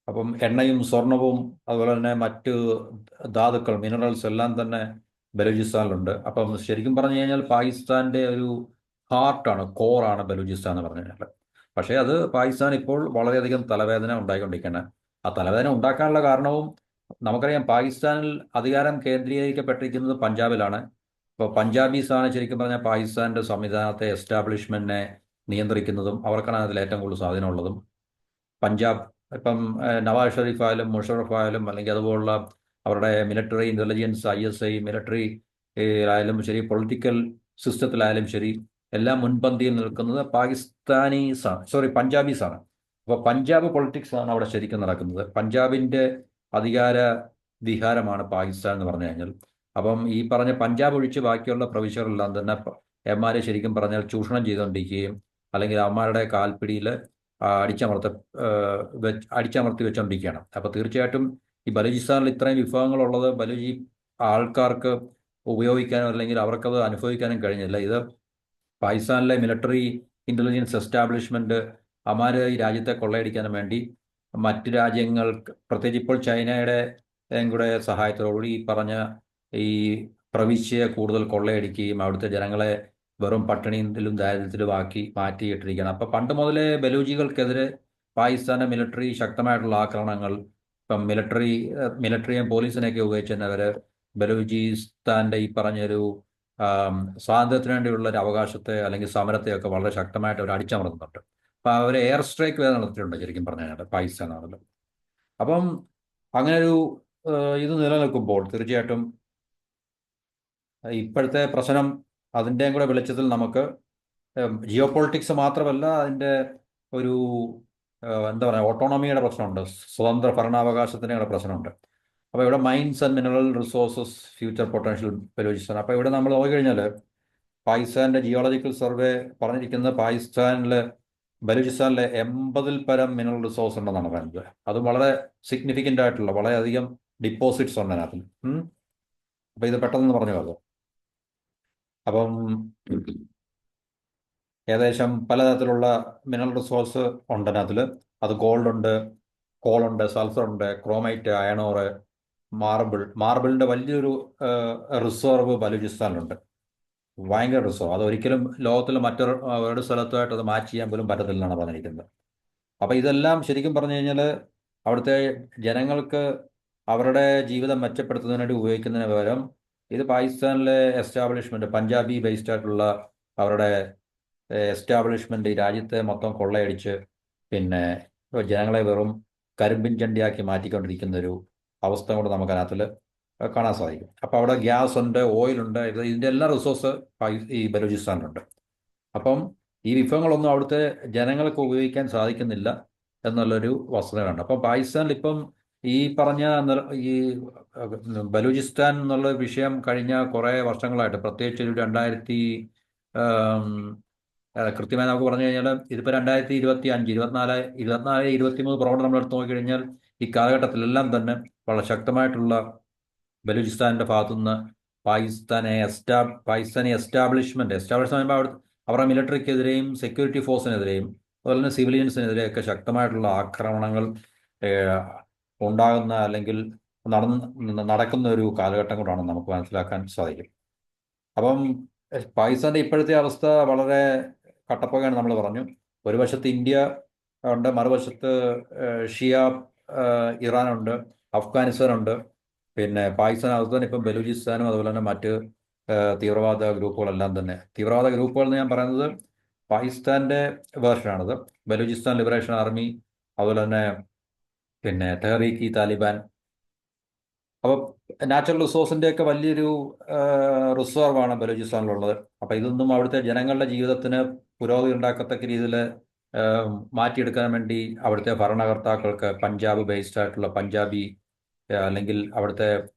അപ്പം എണ്ണയും സ്വർണവും അതുപോലെ തന്നെ മറ്റ് ധാതുക്കൾ, മിനറൽസ് എല്ലാം തന്നെ ബലൂചിസ്ഥാനിലുണ്ട്. അപ്പം ശരിക്കും പറഞ്ഞു കഴിഞ്ഞാൽ പാകിസ്ഥാന്റെ ഒരു ഹാർട്ടാണ്, കോറാണ് ബലൂചിസ്ഥാൻ എന്ന് പറഞ്ഞു കഴിഞ്ഞാൽ. പക്ഷേ അത് പാകിസ്ഥാൻ ഇപ്പോൾ വളരെയധികം തലവേദന ഉണ്ടായിക്കൊണ്ടിരിക്കുകയാണ്. ആ തലവേദന ഉണ്ടാക്കാനുള്ള കാരണവും നമുക്കറിയാം. പാകിസ്ഥാനിൽ അധികാരം കേന്ദ്രീകരിക്കപ്പെട്ടിരിക്കുന്നത് പഞ്ചാബിലാണ്. ഇപ്പോൾ പഞ്ചാബീസാണ് ശരിക്കും പറഞ്ഞാൽ പാകിസ്ഥാന്റെ സംവിധാനത്തെ, എസ്റ്റാബ്ലിഷ്മെന്റിനെ നിയന്ത്രിക്കുന്നതും അവർക്കാണ് അതിൽ ഏറ്റവും കൂടുതൽ സ്വാധീനമുള്ളതും. പഞ്ചാബ് ഇപ്പം നവാസ് ഷെരീഫ് ആയാലും മുഷറഫ് ആയാലും അല്ലെങ്കിൽ അതുപോലുള്ള അവരുടെ മിലിറ്ററി ഇന്റലിജൻസ്, ISI മിലിറ്ററി ആയാലും ശരി, പൊളിറ്റിക്കൽ സിസ്റ്റത്തിലായാലും ശരി, എല്ലാം മുൻപന്തിയിൽ നിൽക്കുന്നത് പാകിസ്ഥാനീസാണ്, സോറി പഞ്ചാബീസാണ്. അപ്പോൾ പഞ്ചാബ് പൊളിറ്റിക്സ് ആണ് അവിടെ ശരിക്കും നടക്കുന്നത്. പഞ്ചാബിന്റെ അധികാര വിഹാരമാണ് പാകിസ്ഥാൻ എന്ന് പറഞ്ഞു കഴിഞ്ഞാൽ. അപ്പം ഈ പറഞ്ഞ പഞ്ചാബ് ഒഴിച്ച് ബാക്കിയുള്ള പ്രവിശ്യകളെല്ലാം തന്നെ എമാരെ ശരിക്കും പറഞ്ഞാൽ ചൂഷണം ചെയ്തുകൊണ്ടിരിക്കുകയും അല്ലെങ്കിൽ അവന്മാരുടെ കാൽപ്പിടിയിൽ അടിച്ചമർത്ത അടിച്ചമർത്തി വെച്ചുകൊണ്ടിരിക്കുകയാണ്. അപ്പോൾ തീർച്ചയായിട്ടും ഈ ബലൂചിസ്ഥാനിൽ ഇത്രയും വിഭവങ്ങളുള്ളത് ബലൂചി ആൾക്കാർക്ക് ഉപയോഗിക്കാനോ അല്ലെങ്കിൽ അവർക്കത് അനുഭവിക്കാനും കഴിഞ്ഞില്ല. ഇത് പാകിസ്ഥാനിലെ മിലിറ്ററി ഇന്റലിജൻസ് എസ്റ്റാബ്ലിഷ്മെന്റ് അവന്മാർ ഈ രാജ്യത്തെ കൊള്ളയടിക്കാനും വേണ്ടി മറ്റ് രാജ്യങ്ങൾക്ക്, പ്രത്യേകിച്ച് ഇപ്പോൾ ചൈനയുടെ കൂടെ സഹായത്തോടുകൂടി ഈ പറഞ്ഞ ഈ പ്രവിശ്യയെ കൂടുതൽ കൊള്ളയടിക്കുകയും അവിടുത്തെ ജനങ്ങളെ വെറും പട്ടിണിയിലും ദാരിദ്ര്യത്തിലും ആക്കി മാറ്റിയിട്ടിരിക്കുകയാണ്. അപ്പം പണ്ട് മുതലേ ബലൂജികൾക്കെതിരെ പാകിസ്ഥാന്റെ മിലിറ്ററി ശക്തമായിട്ടുള്ള ആക്രമണങ്ങൾ, ഇപ്പം മിലിറ്ററിയും പോലീസിനെയൊക്കെ ഉപയോഗിച്ച് തന്നെ അവർ ബലൂചിസ്ഥാന്റെ ഈ പറഞ്ഞൊരു സ്വാതന്ത്ര്യത്തിന് വേണ്ടിയുള്ള ഒരു അവകാശത്തെ അല്ലെങ്കിൽ സമരത്തെയൊക്കെ വളരെ ശക്തമായിട്ട് അവർ അടിച്ചമർത്തുന്നുണ്ട്. അപ്പം അവർ എയർ സ്ട്രൈക്ക് വരെ നടത്തിയിട്ടുണ്ട് ശരിക്കും പറഞ്ഞു കഴിഞ്ഞാൽ പാകിസ്ഥാനാണല്ലോ. അപ്പം അങ്ങനെ ഒരു ഇത് നിലനിൽക്കുമ്പോൾ തീർച്ചയായിട്ടും ഇപ്പോഴത്തെ പ്രശ്നം അതിൻ്റെയും കൂടെ വെളിച്ചത്തിൽ നമുക്ക് ജിയോ പൊളിറ്റിക്സ് മാത്രമല്ല, അതിൻ്റെ ഒരു എന്താ പറയുക, ഓട്ടോണമിയുടെ പ്രശ്നമുണ്ട്, സ്വതന്ത്ര ഭരണാവകാശത്തിൻ്റെ കൂടെ പ്രശ്നമുണ്ട്. അപ്പോൾ ഇവിടെ mines and mineral resources future potential Balochistan. അപ്പോൾ ഇവിടെ നമ്മൾ നോക്കിക്കഴിഞ്ഞാൽ പാകിസ്ഥാന്റെ ജിയോളജിക്കൽ സർവേ പറഞ്ഞിരിക്കുന്നത് ബലൂചിസ്ഥാനിലെ 80-ൽ പരം മിനറൽ റിസോഴ്സ് ഉണ്ടെന്നാണ് പറയുന്നത്. അതും വളരെ സിഗ്നിഫിക്കൻ്റ് ആയിട്ടുള്ള വളരെയധികം ഡിപ്പോസിറ്റ്സ് ഉണ്ട് അതിനകത്ത്. അപ്പോൾ ഇത് പെട്ടെന്ന് പറഞ്ഞു അത്. അപ്പം ഏകദേശം പലതരത്തിലുള്ള മിനറൽ റിസോഴ്സ് ഉണ്ട് അതിനകത്തിൽ. അത് ഗോൾഡ് ഉണ്ട്, കോളുണ്ട്, സൾഫർ ഉണ്ട്, ക്രോമൈറ്റ്, അയണോറ്, മാർബിളിന്റെ വലിയൊരു റിസർവ് ബലൂചിസ്ഥാനിലുണ്ട്. ഭയങ്കര റിസർവ്. അത് ഒരിക്കലും ലോകത്തിൽ ഒരു സ്ഥലത്തുമായിട്ട് അത് മാച്ച് ചെയ്യാൻ പോലും പറ്റത്തില്ലെന്നാണ് പറഞ്ഞിരിക്കുന്നത്. അപ്പം ഇതെല്ലാം ശരിക്കും പറഞ്ഞു കഴിഞ്ഞാൽ അവിടുത്തെ ജനങ്ങൾക്ക് അവരുടെ ജീവിതം മെച്ചപ്പെടുത്തുന്നതിന് വേണ്ടി ഉപയോഗിക്കുന്നതിന് പകരം ഇത് പാകിസ്ഥാനിലെ എസ്റ്റാബ്ലിഷ്മെന്റ്, പഞ്ചാബി ബേസ്ഡ് ആയിട്ടുള്ള അവരുടെ എസ്റ്റാബ്ലിഷ്മെന്റ് ഈ രാജ്യത്തെ മൊത്തം കൊള്ളയടിച്ച് പിന്നെ ജനങ്ങളെ വെറും കരിമ്പിൻ ചണ്ടിയാക്കി മാറ്റിക്കൊണ്ടിരിക്കുന്ന ഒരു അവസ്ഥ കൊണ്ട് നമുക്ക് അതിനകത്തിൽ കാണാൻ സാധിക്കും. അപ്പോൾ അവിടെ ഗ്യാസ് ഉണ്ട്, ഓയിലുണ്ട്, ഇതിൻ്റെ എല്ലാ റിസോഴ്സ് ഈ ബലൂചിസ്ഥാനിലുണ്ട്. അപ്പം ഈ വിഭവങ്ങളൊന്നും അവിടുത്തെ ജനങ്ങൾക്ക് ഉപയോഗിക്കാൻ സാധിക്കുന്നില്ല എന്നുള്ളൊരു വസ്തുതയുണ്ട്. അപ്പം പാകിസ്ഥാനിൽ ഇപ്പം ഈ പറഞ്ഞ ഈ ബലൂചിസ്ഥാൻ എന്നുള്ള വിഷയം കഴിഞ്ഞ കുറേ വർഷങ്ങളായിട്ട്, പ്രത്യേകിച്ച് ഒരു കൃത്യമായി നമുക്ക് പറഞ്ഞു കഴിഞ്ഞാൽ ഇതിപ്പോൾ 2025, 24, 23 പ്രവണത നമ്മൾ എടുത്ത് നോക്കിക്കഴിഞ്ഞാൽ ഈ കാലഘട്ടത്തിലെല്ലാം തന്നെ വളരെ ശക്തമായിട്ടുള്ള ബലൂചിസ്ഥാനിന്റെ ഭാഗത്തുനിന്ന് പാകിസ്ഥാനി എസ്റ്റാബ്ലിഷ്മെന്റ് അവരുടെ മിലിറ്ററിക്കെതിരെയും സെക്യൂരിറ്റി ഫോഴ്സിനെതിരെയും അതുപോലെ തന്നെ സിവിലിയൻസിനെതിരെയൊക്കെ ശക്തമായിട്ടുള്ള ആക്രമണങ്ങൾ ഉണ്ടാകുന്ന അല്ലെങ്കിൽ നടക്കുന്ന ഒരു കാലഘട്ടം കൊണ്ടാണ് നമുക്ക് മനസ്സിലാക്കാൻ സാധിക്കും. അപ്പം പാകിസ്ഥാന്റെ ഇപ്പോഴത്തെ അവസ്ഥ വളരെ കട്ടപ്പകയാണ്. നമ്മൾ പറഞ്ഞു, ഒരു വശത്ത് ഇന്ത്യ ഉണ്ട്, മറുവശത്ത് ഷിയ ഇറാനുണ്ട്, അഫ്ഗാനിസ്ഥാനുണ്ട്, പിന്നെ പാകിസ്ഥാനകത്ത് തന്നെ ഇപ്പം ബലൂചിസ്ഥാനും അതുപോലെ തന്നെ മറ്റ് തീവ്രവാദ ഗ്രൂപ്പുകളെല്ലാം തന്നെ. തീവ്രവാദ ഗ്രൂപ്പുകൾ എന്ന് ഞാൻ പറയുന്നത് പാകിസ്ഥാന്റെ വേർഷനാണിത്. ബലൂചിസ്ഥാൻ ലിബറേഷൻ ആർമി, അതുപോലെ തന്നെ പിന്നെ തെഹ്രീക്ക് താലിബാൻ. അപ്പോൾ നാച്ചുറൽ റിസോഴ്സിന്റെ ഒക്കെ വലിയൊരു റിസർവാണ് ബലൂചിസ്ഥാനിലുള്ളത്. അപ്പോൾ ഇതൊന്നും അവിടുത്തെ ജനങ്ങളുടെ ജീവിതത്തിന് പുരോഗതി ഉണ്ടാക്കത്തക്ക രീതിയിൽ മാറ്റിയെടുക്കാൻ വേണ്ടി അവിടുത്തെ ഭരണകർത്താക്കൾക്ക് പഞ്ചാബ് ബേസ്ഡ് ആയിട്ടുള്ള പഞ്ചാബി അല്ലെങ്കിൽ അവിടുത്തെ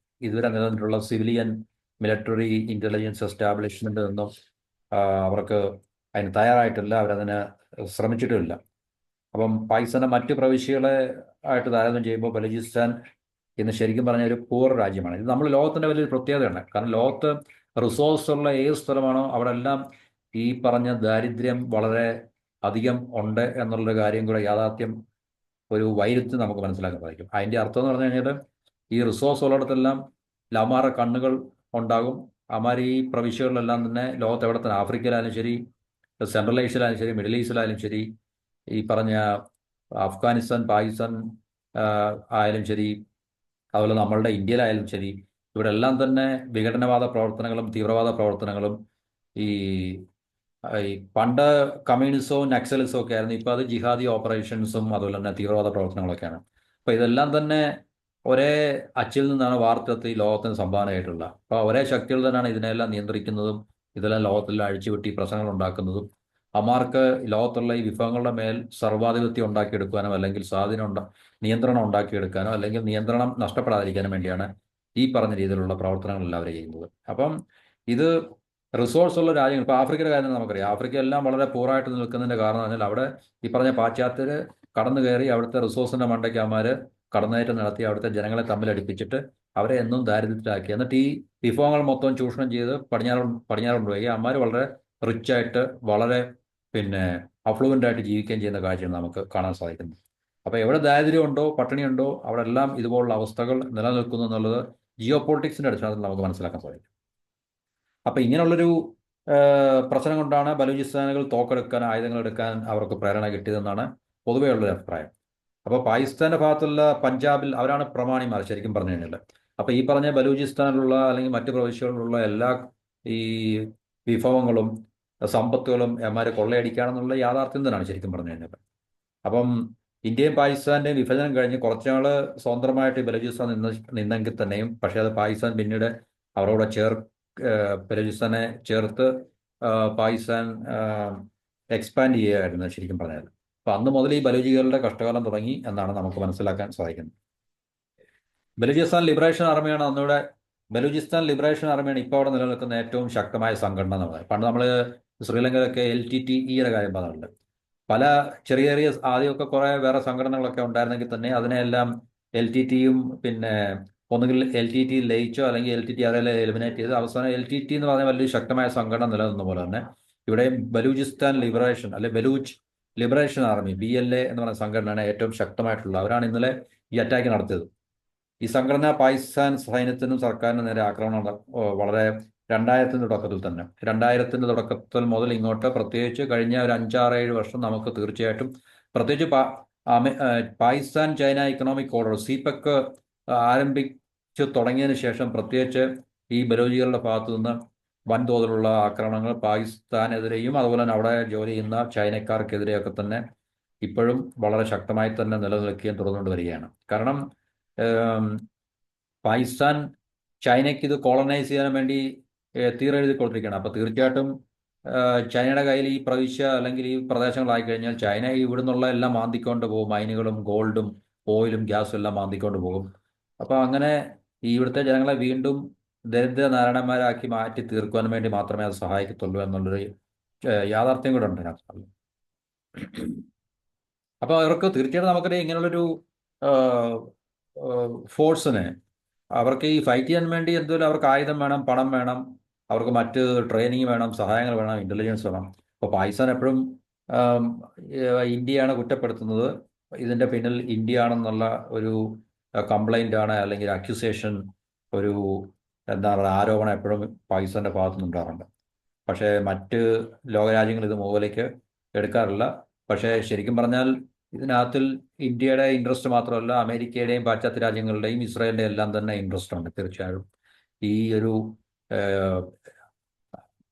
ഇതുവരെ നിലനിന്നിട്ടുള്ള സിവിലിയൻ മിലിറ്ററി ഇൻ്റലിജൻസ് എസ്റ്റാബ്ലിഷ്മെൻ്റ് നിന്നും അവർക്ക് അതിന് തയ്യാറായിട്ടില്ല, അവരതിന് ശ്രമിച്ചിട്ടുമില്ല. അപ്പം പാകിസ്ഥാന്റെ മറ്റ് പ്രവിശ്യകളെ ആയിട്ട് താരതമ്യം ചെയ്യുമ്പോൾ ബലൂചിസ്ഥാൻ ഇന്ന് ശരിക്കും പറഞ്ഞ ഒരു പൂർ രാജ്യമാണ്. ഇത് നമ്മൾ ലോകത്തിൻ്റെ വലിയൊരു പ്രത്യേകതയാണ്. കാരണം ലോകത്ത് റിസോഴ്സ് ഉള്ള ഏത് സ്ഥലമാണോ അവിടെ എല്ലാം ഈ പറഞ്ഞ ദാരിദ്ര്യം വളരെ അധികം ഉണ്ട് എന്നുള്ളൊരു കാര്യം കൂടെ യാഥാർത്ഥ്യം ഒരു വൈരുദ്ധ്യം നമുക്ക് മനസ്സിലാക്കാൻ സാധിക്കും. അതിൻ്റെ അർത്ഥം എന്ന് പറഞ്ഞു കഴിഞ്ഞാൽ ഈ റിസോഴ്സ് ഉള്ളിടത്തെല്ലാം ലമാറെ കണ്ണുകൾ ഉണ്ടാകും. അമാർ ഈ പ്രവിശ്യകളിലെല്ലാം തന്നെ ലോകത്ത് എവിടെ തന്നെ, ആഫ്രിക്കയിലായാലും ശരി, സെൻട്രൽ ഏഷ്യയിലായാലും ശരി, മിഡിൽ ഈസ്റ്റിലായാലും ശരി, ഈ പറഞ്ഞ അഫ്ഗാനിസ്ഥാൻ പാകിസ്ഥാൻ ആയാലും ശരി, അതുപോലെ നമ്മളുടെ ഇന്ത്യയിലായാലും ശരി, ഇവിടെ എല്ലാം തന്നെ വിഘടനവാദ പ്രവർത്തനങ്ങളും തീവ്രവാദ പ്രവർത്തനങ്ങളും ഈ പണ്ട് കമ്മ്യൂണിസവും നക്സലിസവും ഒക്കെ ആയിരുന്നു. ഇപ്പോൾ അത് ജിഹാദി ഓപ്പറേഷൻസും അതുപോലെ തന്നെ തീവ്രവാദ പ്രവർത്തനങ്ങളൊക്കെയാണ്. അപ്പോൾ ഇതെല്ലാം തന്നെ ഒരേ അച്ചിൽ നിന്നാണ് വാർത്തെടുത്ത് ഈ ലോകത്തിന് സംഭാവനയായിട്ടുള്ള. അപ്പോൾ ഒരേ ശക്തികൾ തന്നെയാണ് ഇതിനെല്ലാം നിയന്ത്രിക്കുന്നതും ഇതെല്ലാം ലോകത്തിൽ അഴിച്ചുവിട്ടി പ്രശ്നങ്ങൾ ഉണ്ടാക്കുന്നതും. അമാർക്ക് ലോകത്തുള്ള ഈ വിഭവങ്ങളുടെ മേൽ സർവാധിപത്യം ഉണ്ടാക്കിയെടുക്കാനോ അല്ലെങ്കിൽ നിയന്ത്രണം ഉണ്ടാക്കിയെടുക്കാനോ അല്ലെങ്കിൽ നിയന്ത്രണം നഷ്ടപ്പെടാതിരിക്കാനും വേണ്ടിയാണ് ഈ പറഞ്ഞ രീതിയിലുള്ള പ്രവർത്തനങ്ങളെല്ലാം അവർ ചെയ്യുന്നത്. അപ്പം ഇത് റിസോഴ്സ് ഉള്ള രാജ്യങ്ങൾ, ഇപ്പോൾ ആഫ്രിക്കയുടെ കാര്യം നമുക്കറിയാം. ആഫ്രിക്ക എല്ലാം വളരെ പൂറായിട്ട് നിൽക്കുന്നതിൻ്റെ കാരണം എന്ന് പറഞ്ഞാൽ അവിടെ ഈ പറഞ്ഞ പാശ്ചാത്യർ കടന്നു കയറി അവിടുത്തെ റിസോഴ്സിൻ്റെ മണ്ടയ്ക്ക് അവന്മാർ കടന്നേറ്റം നടത്തി അവിടുത്തെ ജനങ്ങളെ തമ്മിലടിപ്പിച്ചിട്ട് അവരെ എന്നും ദാരിദ്ര്യത്തിലാക്കി. എന്നിട്ട് ഈ വിഭവങ്ങൾ മൊത്തം ചൂഷണം ചെയ്ത് പടിഞ്ഞാറോട്ട് പോയി അവന്മാർ വളരെ റിച്ചായിട്ട് വളരെ അഫ്ലുവൻ്റ് ആയിട്ട് ജീവിക്കുകയും ചെയ്യുന്ന കാഴ്ചയാണ് നമുക്ക് കാണാൻ സാധിക്കുന്നത്. അപ്പോൾ എവിടെ ദാരിദ്ര്യം ഉണ്ടോ പട്ടിണിയുണ്ടോ അവിടെ എല്ലാം ഇതുപോലുള്ള അവസ്ഥകൾ നിലനിൽക്കുന്നു എന്നുള്ളത് ജിയോ പൊളിറ്റിക്സിൻ്റെ അടിസ്ഥാനത്തിൽ നമുക്ക് മനസ്സിലാക്കാൻ സാധിക്കും. അപ്പം ഇങ്ങനെയുള്ളൊരു പ്രശ്നം കൊണ്ടാണ് ബലൂചിസ്ഥാനുകൾ തോക്കെടുക്കാൻ, ആയുധങ്ങൾ എടുക്കാൻ അവർക്ക് പ്രേരണ കിട്ടിയതെന്നാണ് പൊതുവേ ഉള്ളൊരു അഭിപ്രായം. അപ്പോൾ പാകിസ്ഥാന്റെ ഭാഗത്തുള്ള പഞ്ചാബിൽ അവരാണ് പ്രമാണിമാർ ശരിക്കും പറഞ്ഞു കഴിഞ്ഞാൽ. അപ്പോൾ ഈ പറഞ്ഞ ബലൂചിസ്ഥാനിലുള്ള അല്ലെങ്കിൽ മറ്റ് പ്രവിശ്യകളിലുള്ള എല്ലാ ഈ വിഭവങ്ങളും സമ്പത്തുകളും എമാരെ കൊള്ളയടിക്കുകയാണെന്നുള്ള യാഥാർത്ഥ്യം തന്നെയാണ് ശരിക്കും പറഞ്ഞു കഴിഞ്ഞാൽ. അപ്പം ഇന്ത്യയും പാകിസ്ഥാന്റെയും വിഭജനം കഴിഞ്ഞ് കുറച്ചുനാൾ സ്വതന്ത്രമായിട്ട് ബലൂചിസ്ഥാൻ നിന്നെങ്കിൽ തന്നെയും പക്ഷേ അത് പാകിസ്ഥാൻ പിന്നീട് അവരോട് ബലൂചിസ്ഥാനെ ചേർത്ത് പാകിസ്ഥാൻ എക്സ്പാൻഡ് ചെയ്യുകയായിരുന്നു ശരിക്കും പറഞ്ഞാൽ. അപ്പം അന്ന് മുതൽ ഈ ബലൂചികളുടെ കഷ്ടകാലം തുടങ്ങി എന്നാണ് നമുക്ക് മനസ്സിലാക്കാൻ സാധിക്കുന്നത്. ബലൂചിസ്ഥാൻ ലിബറേഷൻ ആർമിയാണ് ബലൂചിസ്ഥാൻ ലിബറേഷൻ ആർമിയാണ് ഇപ്പോൾ അവിടെ നിലനിൽക്കുന്ന ഏറ്റവും ശക്തമായ സംഘടന എന്ന് പറയുന്നത്. പണ്ട് നമ്മൾ ശ്രീലങ്കയിലൊക്കെ LTTE-യുടെ കാര്യം പറഞ്ഞിട്ടുണ്ട്. പല ചെറിയ ചെറിയ ആദ്യമൊക്കെ കുറേ വേറെ സംഘടനകളൊക്കെ ഉണ്ടായിരുന്നെങ്കിൽ തന്നെ അതിനെല്ലാം LTTE-യും ഒന്നുകിൽ LTTE ലയിച്ചോ അല്ലെങ്കിൽ LTTE അതെല്ലാം എലിമിനേറ്റ് ചെയ്ത് അവസാനം LTTE എന്ന് പറഞ്ഞാൽ വലിയ ശക്തമായ സംഘടന നിലനിന്ന പോലെ തന്നെ ഇവിടെ ബലൂചിസ്ഥാൻ ലിബറേഷൻ അല്ലെ ബലൂച്ച് ലിബറേഷൻ ആർമി BLA എന്ന് പറയുന്ന സംഘടനയാണ് ഏറ്റവും ശക്തമായിട്ടുള്ള. അവരാണ് ഇന്നലെ ഈ അറ്റാക്ക് നടത്തിയത്. ഈ സംഘടന പാകിസ്ഥാൻ സൈന്യത്തിനും സർക്കാരിനും നേരെ ആക്രമണം വളരെ 2000-ന്റെ തുടക്കത്തിൽ മുതൽ ഇങ്ങോട്ട് പ്രത്യേകിച്ച് കഴിഞ്ഞ ഒരു 5-6-7 വർഷം നമുക്ക് തീർച്ചയായിട്ടും പ്രത്യേകിച്ച് Pakistan China economic corridor CPEC ആരംഭിച്ചു തുടങ്ങിയതിന് ശേഷം പ്രത്യേകിച്ച് ഈ ബലൂചികളുടെ ഭാഗത്തു നിന്ന് വൻതോതിലുള്ള ആക്രമണങ്ങൾ പാകിസ്ഥാനെതിരെയും അതുപോലെ തന്നെ അവിടെ ജോലി ചെയ്യുന്ന ചൈനക്കാർക്കെതിരെയൊക്കെ തന്നെ ഇപ്പോഴും വളരെ ശക്തമായി തന്നെ നിലനിൽക്കുകയും തുടർന്നുകൊണ്ട് വരികയാണ്. കാരണം പാകിസ്ഥാൻ ചൈനയ്ക്ക് ഇത് കോളനൈസ് ചെയ്യാൻ വേണ്ടി തീരെഴുതി കൊടുത്തിരിക്കുകയാണ്. അപ്പോൾ തീർച്ചയായിട്ടും ചൈനയുടെ കയ്യിൽ ഈ പ്രവിശ്യ അല്ലെങ്കിൽ ഈ പ്രദേശങ്ങളായി കഴിഞ്ഞാൽ ചൈന ഇവിടെ നിന്നുള്ള എല്ലാം മാന്തിക്കൊണ്ട് പോകും. മൈനുകളും ഗോൾഡും ഓയിലും ഗ്യാസും എല്ലാം മാന്തിക്കൊണ്ട് പോകും. അപ്പോൾ അങ്ങനെ ഈ ഇവിടുത്തെ ജനങ്ങളെ വീണ്ടും ദരിദ്ര നാരായണന്മാരാക്കി മാറ്റി തീർക്കുവാൻ വേണ്ടി മാത്രമേ അത് സഹായിക്കത്തുള്ളൂ എന്നുള്ളൊരു യാഥാർത്ഥ്യം കൂടെ ഉണ്ട് അതിനകത്ത്. അപ്പോൾ അവർക്ക് തീർച്ചയായിട്ടും നമുക്കറിയാം ഇങ്ങനെയുള്ളൊരു ഫോഴ്സിനെ അവർക്ക് ഈ ഫൈറ്റ് ചെയ്യാൻ വേണ്ടി എന്തുവല്ല അവർക്ക് ആയുധം വേണം, പണം വേണം, അവർക്ക് മറ്റ് ട്രെയിനിങ് വേണം, സഹായങ്ങൾ വേണം, ഇൻ്റലിജൻസ് വേണം. അപ്പോൾ പാകിസ്ഥാൻ എപ്പോഴും ഇന്ത്യയാണ് കുറ്റപ്പെടുത്തുന്നത്. ഇതിൻ്റെ പിന്നിൽ ഇന്ത്യ ആണെന്നുള്ള ഒരു കംപ്ലൈൻ്റ് ആണ് അല്ലെങ്കിൽ അക്യൂസേഷൻ, ഒരു എന്താ പറയുക ആരോപണം എപ്പോഴും പാകിസ്ഥാൻ്റെ ഭാഗത്തു നിന്നുണ്ടാറുണ്ട്. പക്ഷേ മറ്റ് ലോകരാജ്യങ്ങൾ ഇത് മുകളിലേക്ക് എടുക്കാറില്ല. പക്ഷേ ശരിക്കും പറഞ്ഞാൽ ഇതിനകത്തിൽ ഇന്ത്യയുടെ ഇൻട്രസ്റ്റ് മാത്രമല്ല അമേരിക്കയുടെയും പാശ്ചാത്യ രാജ്യങ്ങളുടെയും ഇസ്രായേലിൻ്റെയും എല്ലാം തന്നെ ഇൻട്രസ്റ്റ് ഉണ്ട് തീർച്ചയായും ഈ ഒരു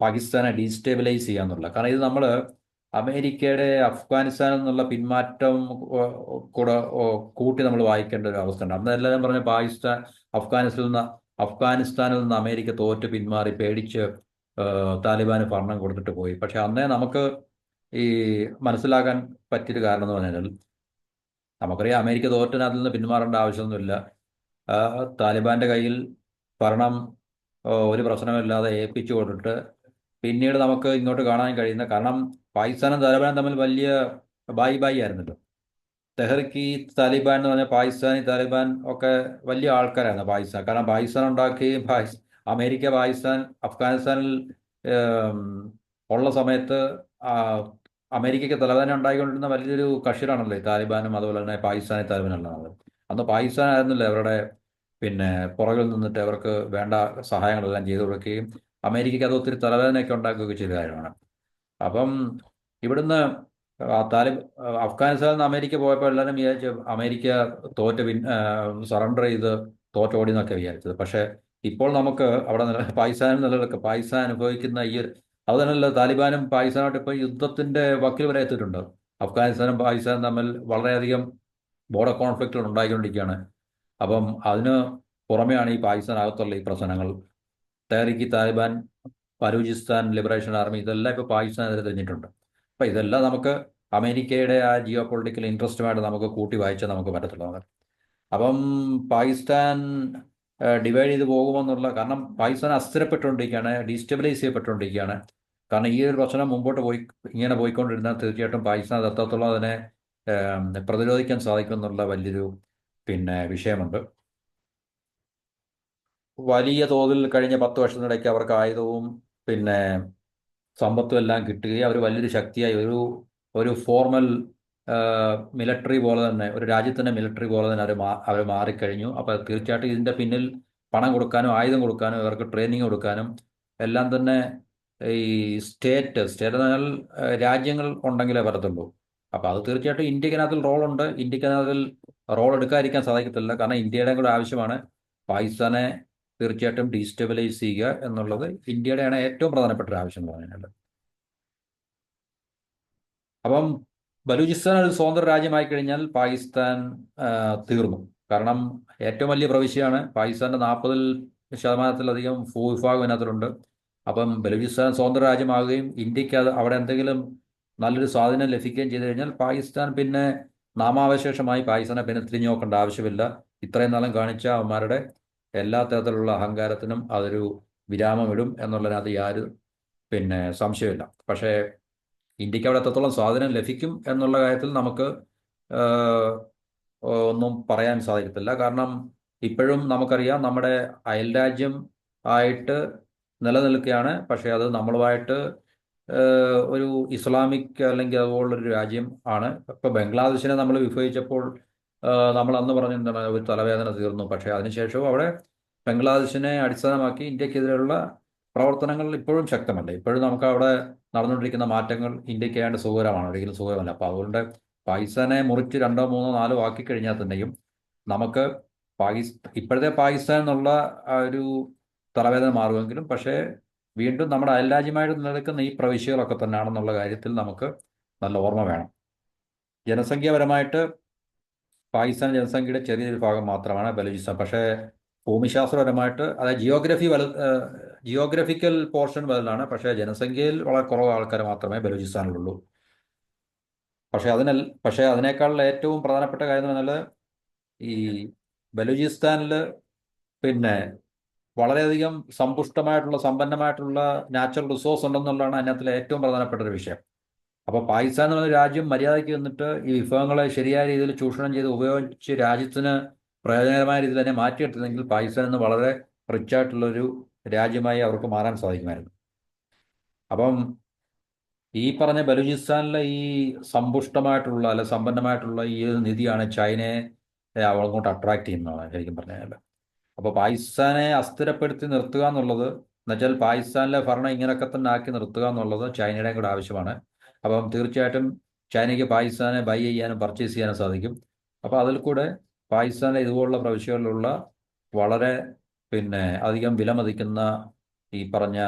പാകിസ്ഥാനെ ഡീസ്റ്റെബിലൈസ് ചെയ്യാന്നുള്ള. കാരണം ഇത് നമ്മൾ അമേരിക്കയുടെ അഫ്ഗാനിസ്ഥാനിൽ നിന്നുള്ള പിന്മാറ്റം കൂടെ കൂട്ടി നമ്മൾ വായിക്കേണ്ട ഒരു അവസ്ഥ ഉണ്ട്. അന്ന് എല്ലാവരും പറഞ്ഞ അഫ്ഗാനിസ്ഥാനിൽ നിന്ന് അമേരിക്ക തോറ്റ് പിന്മാറി പേടിച്ച് താലിബാന് ഭരണം കൊടുത്തിട്ട് പോയി. പക്ഷെ അന്നേ നമുക്ക് ഈ മനസ്സിലാക്കാൻ പറ്റിയൊരു കാരണം എന്ന് പറഞ്ഞാൽ, നമുക്കറിയാം അമേരിക്ക തോറ്റന് അതിൽ നിന്ന് പിന്മാറേണ്ട ആവശ്യമൊന്നുമില്ല. ആ, താലിബാന്റെ കയ്യിൽ ഭരണം ഒരു പ്രശ്നമില്ലാതെ ഏൽപ്പിച്ചു കൊടുത്തിട്ട് പിന്നീട് നമുക്ക് ഇങ്ങോട്ട് കാണാൻ കഴിയുന്ന, കാരണം പാകിസ്ഥാനും താലിബാനും തമ്മിൽ വലിയ ബായി ബായി ആയിരുന്നല്ലോ. തെഹ്രിക്ക് ഈ താലിബാൻ എന്ന് പറഞ്ഞാൽ പാകിസ്ഥാനി താലിബാൻ ഒക്കെ വലിയ ആൾക്കാരാണ് പാകിസ്ഥാൻ. കാരണം പാകിസ്ഥാൻ ഉണ്ടാക്കി അമേരിക്ക പാകിസ്ഥാൻ അഫ്ഗാനിസ്ഥാനിൽ ഏം, ഉള്ള സമയത്ത് ആ, അമേരിക്കയ്ക്ക് തലവേദന ഉണ്ടായിക്കൊണ്ടിരുന്ന വലിയൊരു കക്ഷികളാണല്ലോ ഈ താലിബാനും അതുപോലെ തന്നെ പാകിസ്ഥാനി താലിബാനുള്ളത്. അന്ന് പാകിസ്ഥാൻ ആയിരുന്നില്ല അവരുടെ പിന്നെ പുറകിൽ നിന്നിട്ട് അവർക്ക് വേണ്ട സഹായങ്ങളെല്ലാം ചെയ്തു കൊടുക്കുകയും അമേരിക്കയ്ക്ക് അത് ഒത്തിരി തലവേദനയൊക്കെ ഉണ്ടാക്കുകയൊക്കെ ചെയ്ത കാര്യമാണ്. അപ്പം ഇവിടുന്ന് അഫ്ഗാനിസ്ഥാനിൽ നിന്ന് അമേരിക്ക പോയപ്പോൾ എല്ലാവരും വിചാരിച്ചു അമേരിക്ക തോറ്റ് സറണ്ടർ ചെയ്ത് തോറ്റോടി എന്നൊക്കെ വിചാരിച്ചത്. പക്ഷേ ഇപ്പോൾ നമുക്ക് അവിടെ പാകിസ്ഥാനിൽ നിലനിൽക്കുക, പാകിസ്ഥാൻ അനുഭവിക്കുന്ന അത് തന്നെയല്ല, താലിബാനും പാകിസ്ഥാനായിട്ട് ഇപ്പോൾ യുദ്ധത്തിന്റെ വക്കിൽ വരെ എത്തിയിട്ടുണ്ട്. അഫ്ഗാനിസ്ഥാനും പാകിസ്ഥാനും തമ്മിൽ വളരെയധികം ബോർഡർ കോൺഫ്ലിക്റ്റുകൾ ഉണ്ടായിക്കൊണ്ടിരിക്കുകയാണ്. അപ്പം അതിന് പുറമെയാണ് ഈ പാകിസ്ഥാനകത്തുള്ള ഈ പ്രശ്നങ്ങൾ. തെഹ്രീക്ക് താലിബാൻ, ബലൂചിസ്ഥാൻ ലിബറേഷൻ ആർമി, ഇതെല്ലാം ഇപ്പോൾ പാകിസ്ഥാനെതിരെ തിരിഞ്ഞിട്ടുണ്ട്. അപ്പം ഇതെല്ലാം നമുക്ക് അമേരിക്കയുടെ ആ ജിയോ പൊളിറ്റിക്കൽ ഇൻട്രസ്റ്റുമായിട്ട് നമുക്ക് കൂട്ടി വായിച്ചാൽ നമുക്ക് പറ്റത്തുള്ളൂ. അപ്പം പാകിസ്ഥാൻ ഡിവൈഡ് ചെയ്ത് പോകുമെന്നുള്ള, കാരണം പാകിസ്ഥാൻ അസ്ഥിരപ്പെട്ടുകൊണ്ടിരിക്കുകയാണ്, ഡീസ്റ്റെബിലൈസ് ചെയ്യപ്പെട്ടുകൊണ്ടിരിക്കുകയാണ്. കാരണം ഈ ഒരു പ്രശ്നം മുമ്പോട്ട് ഇങ്ങനെ പോയിക്കൊണ്ടിരുന്നാൽ തീർച്ചയായിട്ടും പാകിസ്ഥാൻ അത് എത്രത്തോളം അതിനെ പ്രതിരോധിക്കാൻ സാധിക്കുമെന്നുള്ള വലിയൊരു വിഷയമുണ്ട്. വലിയ തോതിൽ കഴിഞ്ഞ 10 വർഷത്തിനിടയ്ക്ക് അവർക്ക് ആയുധവും പിന്നെ സമ്പത്തും എല്ലാം കിട്ടുകയും അവർ വലിയൊരു ശക്തിയായി ഒരു ഒരു ഫോർമൽ മിലിറ്ററി പോലെ തന്നെ, ഒരു രാജ്യത്തിൻ്റെ മിലിറ്ററി പോലെ തന്നെ അവർ മാറിക്കഴിഞ്ഞു. അപ്പോൾ തീർച്ചയായിട്ടും ഇതിൻ്റെ പിന്നിൽ പണം കൊടുക്കാനും ആയുധം കൊടുക്കാനും ഇവർക്ക് ട്രെയിനിങ് കൊടുക്കാനും എല്ലാം തന്നെ ഈ സ്റ്റേറ്റ് എന്ന് പറഞ്ഞാൽ രാജ്യങ്ങൾ ഉണ്ടെങ്കിലേ വരത്തുള്ളൂ. അപ്പോൾ അത് തീർച്ചയായിട്ടും ഇന്ത്യക്കകത്തിൽ റോളുണ്ട്. ഇന്ത്യക്കകത്തിൽ റോൾ എടുക്കാതിരിക്കാൻ സാധിക്കത്തില്ല. കാരണം ഇന്ത്യയുടെ കൂടെ ആവശ്യമാണ് പാകിസ്ഥാനെ തീർച്ചയായിട്ടും ഡീസ്റ്റെബിലൈസ് ചെയ്യുക എന്നുള്ളത് ഇന്ത്യയുടെയാണ് ഏറ്റവും പ്രധാനപ്പെട്ട ഒരു ആവശ്യം എന്ന് പറയുന്നത്. അപ്പം ബലൂചിസ്ഥാൻ ഒരു സ്വതന്ത്ര രാജ്യമായി കഴിഞ്ഞാൽ പാകിസ്ഥാൻ തീർന്നു. കാരണം ഏറ്റവും വലിയ പ്രവിശ്യയാണ് പാകിസ്ഥാന്റെ 40% ഭൂവിഭാഗം ഇതിനകത്തിലുണ്ട്. അപ്പം ബലൂചിസ്ഥാൻ സ്വതന്ത്ര രാജ്യമാകുകയും ഇന്ത്യക്ക് അവിടെ എന്തെങ്കിലും നല്ലൊരു സ്വാധീനം ലഭിക്കുകയും ചെയ്തു കഴിഞ്ഞാൽ പാകിസ്ഥാൻ പിന്നെ നാമാവശേഷമായി പാകിസ്ഥാനെ പിന്നെ തിരിഞ്ഞു നോക്കേണ്ട ആവശ്യമില്ല. ഇത്രയും നാളും കാണിച്ച അവന്മാരുടെ എല്ലാ തരത്തിലുള്ള അഹങ്കാരത്തിനും അതൊരു വിരാമമിടും എന്നുള്ളതിനകത്ത് യാതൊരു സംശയമില്ല. പക്ഷേ ഇന്ത്യക്ക് അവിടെ എത്രത്തോളം സ്വാധീനം ലഭിക്കും എന്നുള്ള കാര്യത്തിൽ നമുക്ക് ഒന്നും പറയാൻ സാധിക്കത്തില്ല. കാരണം ഇപ്പോഴും നമുക്കറിയാം നമ്മുടെ അയൽരാജ്യം ആയിട്ട് നിലനിൽക്കുകയാണ്. പക്ഷേ അത് നമ്മളുമായിട്ട് ഒരു ഇസ്ലാമിക് അല്ലെങ്കിൽ അതുപോലുള്ളൊരു രാജ്യം ആണ്. ഇപ്പോൾ ബംഗ്ലാദേശിനെ നമ്മൾ വിഭജിച്ചപ്പോൾ നമ്മൾ അന്ന് പറഞ്ഞിട്ടുണ്ടാണ് ഒരു തലവേദന തീർന്നു. പക്ഷേ അതിനുശേഷവും അവിടെ ബംഗ്ലാദേശിനെ അടിസ്ഥാനമാക്കി ഇന്ത്യക്കെതിരെയുള്ള പ്രവർത്തനങ്ങൾ ഇപ്പോഴും ശക്തമല്ല. ഇപ്പോഴും നമുക്ക് അവിടെ നടന്നുകൊണ്ടിരിക്കുന്ന മാറ്റങ്ങൾ ഇന്ത്യക്ക് ഏതാണ്ട് സുഖകരമാണ്, ഒരിക്കലും സുഖകരമല്ല. അപ്പോൾ അതുകൊണ്ട് പാകിസ്ഥാനെ മുറിച്ച് 2, 3, 4 ആക്കി കഴിഞ്ഞാൽ തന്നെയും നമുക്ക് ഇപ്പോഴത്തെ പാകിസ്ഥാൻ എന്നുള്ള ആ ഒരു തലവേദന മാറുമെങ്കിലും, പക്ഷേ വീണ്ടും നമ്മുടെ അയൽരാജ്യമായിട്ട് നിലനിൽക്കുന്ന ഈ പ്രവിശ്യകളൊക്കെ തന്നെയാണെന്നുള്ള കാര്യത്തിൽ നമുക്ക് നല്ല ഓർമ്മ വേണം. ജനസംഖ്യാപരമായിട്ട് പാകിസ്ഥാൻ ജനസംഖ്യയുടെ ചെറിയൊരു ഭാഗം മാത്രമാണ് ബലൂചിസ്ഥാൻ. പക്ഷേ ഭൂമിശാസ്ത്രപരമായിട്ട് അതായത് ജിയോഗ്രഫിക്കൽ പോർഷൻ വലുതാണ്. പക്ഷേ ജനസംഖ്യയിൽ വളരെ കുറവ് ആൾക്കാർ മാത്രമേ ബലൂചിസ്ഥാനിലുള്ളൂ. പക്ഷേ അതിനേക്കാൾ ഏറ്റവും പ്രധാനപ്പെട്ട കാര്യം എന്ന് പറഞ്ഞാൽ ഈ ബലൂചിസ്ഥാനിൽ വളരെയധികം സമ്പുഷ്ടമായിട്ടുള്ള സമ്പന്നമായിട്ടുള്ള നാച്ചുറൽ റിസോഴ്സ് ഉണ്ടെന്നുള്ളതാണ് അതിനകത്തിലെ ഏറ്റവും പ്രധാനപ്പെട്ട ഒരു വിഷയം. അപ്പോൾ പാകിസ്ഥാൻ എന്ന് പറഞ്ഞ രാജ്യം മര്യാദയ്ക്ക് നിന്നിട്ട് ഈ വിഭവങ്ങളെ ശരിയായ രീതിയിൽ ചൂഷണം ചെയ്ത് ഉപയോഗിച്ച് രാജ്യത്തിന് പ്രയോജനകരമായ രീതിയിൽ തന്നെ മാറ്റിയെടുത്തതെങ്കിൽ പാകിസ്ഥാൻ എന്ന് വളരെ റിച്ചായിട്ടുള്ളൊരു രാജ്യമായി അവർക്ക് മാറാൻ സാധിക്കുമായിരുന്നു. അപ്പം ഈ പറഞ്ഞ ബലൂചിസ്ഥാനിലെ ഈ സമ്പുഷ്ടമായിട്ടുള്ള അല്ല സമ്പന്നമായിട്ടുള്ള ഈ ഒരു നിധിയാണ് ചൈനയെ അങ്ങോട്ട് അട്രാക്ട് ചെയ്യുന്നതാണ് ശരിക്കും പറഞ്ഞാൽ. അപ്പോൾ പാകിസ്ഥാനെ അസ്ഥിരപ്പെടുത്തി നിർത്തുക എന്നുള്ളത്, എന്നുവെച്ചാൽ പാകിസ്ഥാനിലെ ഭരണം ഇങ്ങനെയൊക്കെ തന്നെ ആക്കി നിർത്തുക എന്നുള്ളത് ചൈനയുടെയും കൂടെ ആവശ്യമാണ്. അപ്പം തീർച്ചയായിട്ടും ചൈനയ്ക്ക് പാകിസ്ഥാനെ ബൈ ചെയ്യാനും പർച്ചേസ് ചെയ്യാനും സാധിക്കും. അപ്പോൾ അതിൽ കൂടെ പാകിസ്ഥാനിലെ ഇതുപോലുള്ള പ്രവിശ്യകളിലുള്ള വളരെ അധികം വിലമതിക്കുന്ന ഈ പറഞ്ഞ